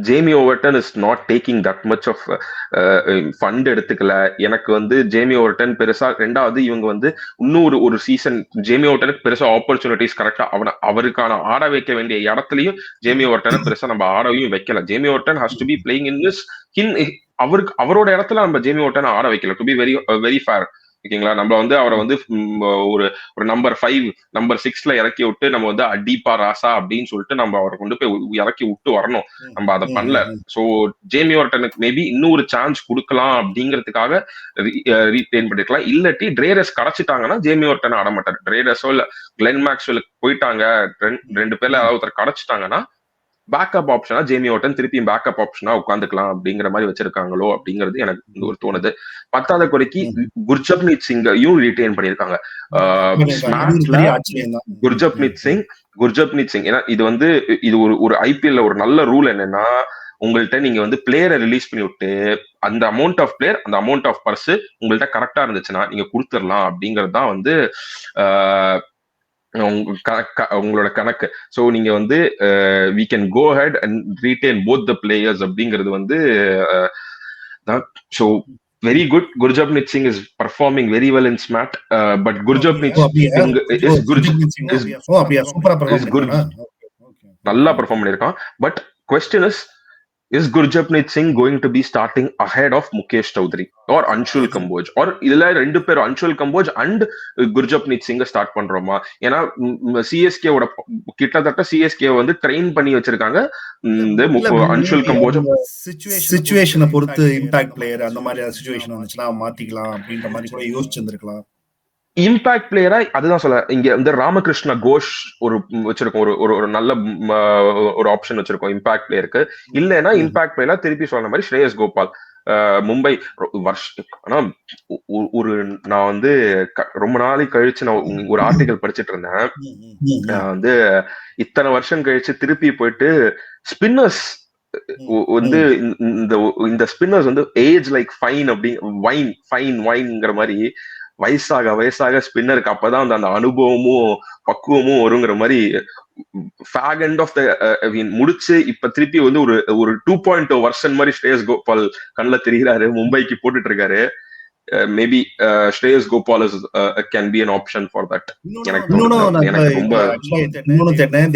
Jamie Overton is not taking that much of fund எடுத்துக்கல. எனக்கு வந்து ஜேமி ஓவர்டன் பெருசா, ரெண்டாவது இவங்க வந்து இன்னும் ஒரு சீசன் ஜேமி ஓவர்டனுக்கு பெருசா ஆப்பர்ச்சுனிட்டிஸ் கரெக்டா அவருக்கான ஆட வைக்க வேண்டிய இடத்துலயும் ஜேமி ஓவர்டனை பெருசா நம்ம ஆடவையும் வைக்கல. Jamie Overton has to be playing in this அவரோட இடத்துல நம்ம ஜேமி ஓவர்டனை ஆட வைக்கல. டு பி வெரி ஃபேர், ஓகேங்களா? நம்ம வந்து அவரை வந்து ஒரு நம்பர் 5 நம்பர் 6ல இறக்கி விட்டு நம்ம வந்து அடிப்பா ராசா அப்படின்னு சொல்லிட்டு நம்ம அவரை கொண்டு போய் இறக்கி விட்டு வரணும். நம்ம அதை பண்ணல. சோ ஜேமி ஓவர்டனுக்கு மேபி இன்னொரு சான்ஸ் கொடுக்கலாம் அப்படிங்கிறதுக்காக ரீடைன் பண்ணிருக்கலாம். இல்லாட்டி ட்ரேரஸ் கிடைச்சிட்டாங்கன்னா ஜேமி ஓவர்டன் ஆட மாட்டார். ட்ரேரஸோ இல்ல கிளென் மேக்ஸ்வெலுக்கு போயிட்டாங்க, ரெண்டு பேர்ல ஏதாவது ஒருத்தர் கிடைச்சிட்டாங்கன்னா பேக்கப் ஆப்ஷனா ஜேமி ஓவர்டன் திருப்பியும் பேக்கப் ஆப்ஷனா உட்காந்துக்கலாம் அப்படிங்கிற மாதிரி வச்சிருக்காங்களோ அப்படிங்கிறது எனக்கு ஒரு தோணுது. பத்தாவது குறைக்கு குர்ஜப்னீத் சிங்கையும் ரீடைன் பண்ணிருக்காங்க. குர்ஜப்னீத் சிங் ஏன்னா இது ஒரு ஐபிஎல்ல ஒரு நல்ல ரூல் என்னன்னா, உங்கள்கிட்ட நீங்க வந்து பிளேயரை ரிலீஸ் பண்ணி விட்டு அந்த அமௌண்ட் ஆஃப் பிளேயர் அந்த அமௌண்ட் ஆஃப் பர்ஸ் உங்கள்கிட்ட கரெக்டா இருந்துச்சுன்னா நீங்க கொடுத்துடலாம் அப்படிங்கிறது தான் வந்து உங்களோட கணக்கு. சோ நீங்க வந்து we can go ahead and retain both the players அப்படிங்கிறது வந்து so very good. Gurjapneet Singh is performing very well in SMAT, but Gurjapneet Singh நல்லா பெர்ஃபார்ம் பண்ணிருக்கான். But question is Gurjapneet Singh going to be starting ahead of Mukesh Choudhary or Anshul Kamboj? Or இதுல ரெண்டு பேரும் Anshul Kamboj and Gurjapneet Singh start பண்றோமா? ஏன்னா CSK ஓட கிட்டத்தட்ட CSK வந்து ட்ரெயின் பண்ணி வச்சிருக்காங்க. இந்த Anshul Kamboj சிச்சுவேஷனை பொறுத்து இம்பாக்ட் பிளேயர் அந்த மாதிரி சிச்சுவேஷன் வந்துச்சுன்னா மாத்திக்கலாம் அப்படின்ற மாதிரி கூட யோசிச்சிருந்திருக்கலாம். இம்பாக்ட் பிளேயரா அதுதான் சொல்ல, இங்க வந்து ராமகிருஷ்ணா கோஷ் ஒரு வச்சிருக்கோம், ஒரு நல்ல ஒரு ஆப்ஷன் வச்சிருக்கோம் இம்பாக்ட் பிளேயருக்கு. இல்லைன்னா இம்பாக்ட் பிளேயரா திருப்பி சொன்ன மாதிரி ஸ்ரேயஸ் கோபால் மும்பை ஆனா நான் வந்து ரொம்ப நாளைக்கு கழிச்சு நான் ஒரு ஆர்டிகல் படிச்சுட்டு இருந்தேன். வந்து இத்தனை வருஷம் கழிச்சு திருப்பி போயிட்டு ஸ்பின்னர்ஸ் வந்து இந்த ஸ்பின்னர்ஸ் வந்து ஏஜ் லைக் ஃபைன் அப்படி வைன்ங்கிற மாதிரி வயசாக ஸ்பின்னருக்கு அப்பதான் அந்த அனுபவமும் பக்குவமும் வருங்கிற மாதிரி ஃபேக் எண்ட் ஆஃப் த முடிச்சு இப்ப திருப்பி வந்து ஒரு 2.0 வருஷன் மாதிரி ஸ்ரேயஸ் கோபால் கண்ணில் தெரிகிறாரு, மும்பைக்கு போட்டுட்டு இருக்காரு. Maybe Shreyas Gopal can be an option for that. எனக்கு ரொம்ப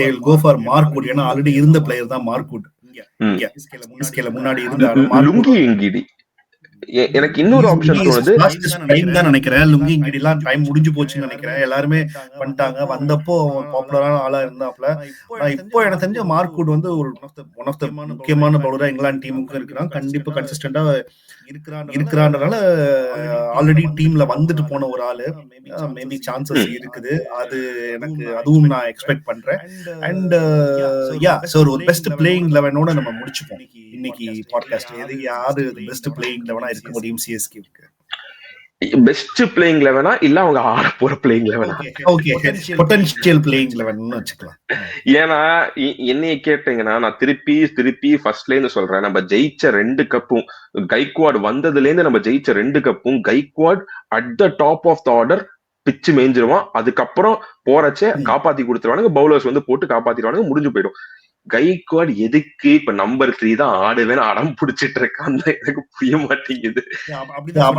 they will go for Markwood. ஏன்னா ஆல்ரெடி இருந்த பிளேயர் தான் Markwood. முன்னாடி இருந்த லுங்கி இங்கிடி. எனக்கு இன்னொரு ஆப்ஷன் தோணுது தான் நினைக்கிறேன். லுங்கி இங்கிடிலாம் டைம் முடிஞ்சு போச்சுன்னு நினைக்கிறேன். எல்லாருமே பண்ணிட்டாங்க. வந்தப்போ பாப்புலரான ஆளா இருந்தாப்ல. இப்போ எனக்கு தெரிஞ்ச மார்க்வுட் வந்து ஒரு ஒன் ஆஃப் த முக்கியமான பவுலரா இங்கிலாந்து டீமுக்கு இருக்கிறான். கண்டிப்பா கன்சிஸ்டன்டா இருக்கிறான்றனால ஆல்ரெடி டீம்ல வந்துட்டு போன ஒரு ஆளு. மேபி சான்சஸ் இருக்குது. அது எனக்கு அதுவும் நான் எக்ஸ்பெக்ட் பண்றேன். அண்ட் சார் ஒரு பெஸ்ட் பிளேயிங் 11ஓட நம்ம முடிச்சுப்போம் இன்னைக்கு பாட்காஸ்ட். யாரு பெஸ்ட் பிளேயிங் 11 இருக்க முடியும் சிஎஸ்கேக்கு? பெஸ்ட் பிளேயிங் 11 இல்ல அவங்க ஆட போற பிளேயிங் 11? ஓகே, பொட்டன்ஷியல் பிளேயிங் 11னு வச்சுக்கலாம். ஏன்னா என்னைய கேட்டீங்கன்னா நான் திருப்பி ஃபர்ஸ்ட்ல இருந்து சொல்றேன், நம்ம ஜெயிச்ச 2 கப்பும் கைக்வாட் வந்ததுல இருந்து நம்ம ஜெயிச்ச 2 கப்பும் Gaikwad at the top of the order பிச்சு மேய்ஞ்சிருவான். அதுக்கப்புறம் போறச்சே காப்பாத்தி கொடுத்துருவானுங்க, பவுலர்ஸ் வந்து போட்டு காப்பாத்திடுவானுங்க, முடிஞ்சு போயிடும். கைக்வாட் எதுக்கு இப்ப நம்பர் 3 தான் ஆடுவேன்னு அடம் பிடிச்சிட்டு இருக்கான், எனக்கு புரிய மாட்டேங்குது.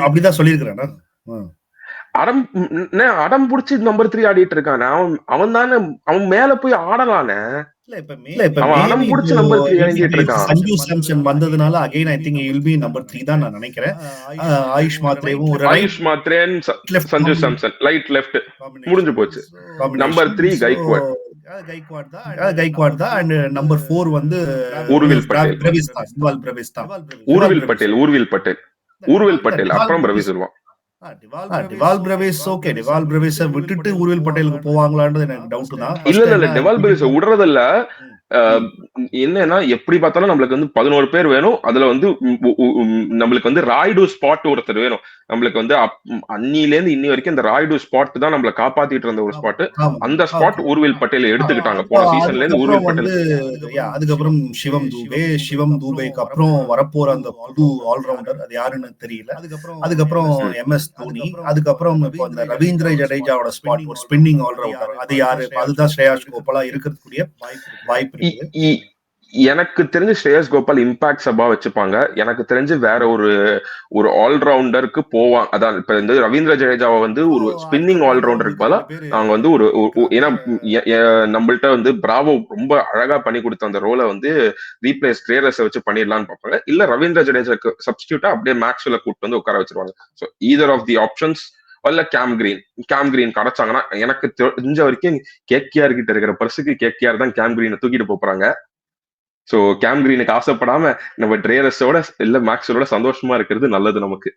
அப்படிதான் சொல்லியிருக்கிறேன். அடம் புடிச்சு நம்பர் 3 ஆடிட்டு இருக்கானே அவன் தானே, அவன் மேல போய் ஆடலானே. சஞ்சு சாம்சன் வந்ததுனால again I think he will be number 3 தான் நான் நினைக்கிறேன். ஆயுஷ் மாத்ரேவும் ஒரு சஞ்சு சாம்சன் லைட் லெஃப்ட் முடிஞ்சு போச்சு. நம்பர் 3 கைக்வாட் தான். அண்ட் நம்பர் 4 வந்து ஊர்வில் பட்டேல் அப்புறம் பிரவிஸ் வருவான். டிவால் பிரவேஸ் ஓகே, டிவால் பிரவேஸ விட்டுட்டு ஊர்வில் பட்டேலுக்கு போவாங்களான்றது எனக்கு டவுட் தான். இல்ல டிவால் பிரவேஸ் விடுறதில்ல, என்னன்னா எப்படி பார்த்தாலும் நம்மளுக்கு வந்து 11 பேர் வேணும். அதுல வந்து நம்மளுக்கு வந்து ராய்டு ஸ்பாட் ஒருத்தர் வேணும். நம்மளுக்கு வந்து அன்னில இருந்து இன்னி வரைக்கும் இந்த ராய்டு ஸ்பாட் தான் நம்மள காப்பாத்திட்டு இருந்த ஒரு ஸ்பாட். அந்த ஸ்பாட் ஊர்வில் பட்டேல் எடுத்துக்கிட்டாங்க. போன சீசன்ல இருந்து ஊர்வில் பட்டேல். அதுக்கப்புறம் சிவம் தூபேக்கு அப்புறம் வரப்போற அந்த புது ஆல்ரவுண்டர் அது யாருன்னு தெரியல. அதுக்கப்புறம் MS தோனி, அதுக்கப்புறம் இப்போ அந்த ரவீந்திர ஜடேஜாவோட ஸ்பாட் ஒரு ஸ்பின்னிங் ஆல்ரவுண்டர் அது யாரு? அதுதான் ஸ்ரேயாஸ் கோபாலா இருக்கிறதுக்குரிய வாய்ப்பு இருக்கு. எனக்கு தெரிஞ்சு ஸ்ரேயஸ் கோபால் இம்பாக்ட் சபா வச்சுப்பாங்க. எனக்கு தெரிஞ்சு வேற ஒரு ஆல்ரவுண்டருக்கு போவாங்க. அதான் இப்ப இந்த ரவீந்திர ஜடேஜாவை வந்து ஒரு ஸ்பின்னிங் ஆல்ரவுண்டருக்கு பதிலா நாங்க வந்து ஏன்னா நம்மள்ட்ட வந்து பிராவோ ரொம்ப அழகா பண்ணி கொடுத்த அந்த ரோலை வந்து ரீப்ளேஸ் ட்ரேரஸ் வச்சு பண்ணிடலாம்னு பார்ப்பாங்க. இல்ல ரவீந்திர ஜடேஜாக்கு சப்ஸ்டியூட்டா அப்படியே மேக்ஸ்வெல்ல கூப்பிட்டு வந்து உட்கார வச்சிருவாங்க. So either of the options இல்ல கேம் கிரீன் கிடைச்சாங்கன்னா, எனக்கு தெரிஞ்ச வரைக்கும் KKR கிட்ட இருக்கிற பர்சுக்கு KKR தான் கேம் கிரீனை தூக்கிட்டு போறாங்க. சோ கேம் கிரீனுக்கு ஆசைப்படாம நம்ம ட்ரேரஸோட இல்ல மேக்ஸ்வெலோட சந்தோஷமா இருக்கிறது நல்லது நமக்கு.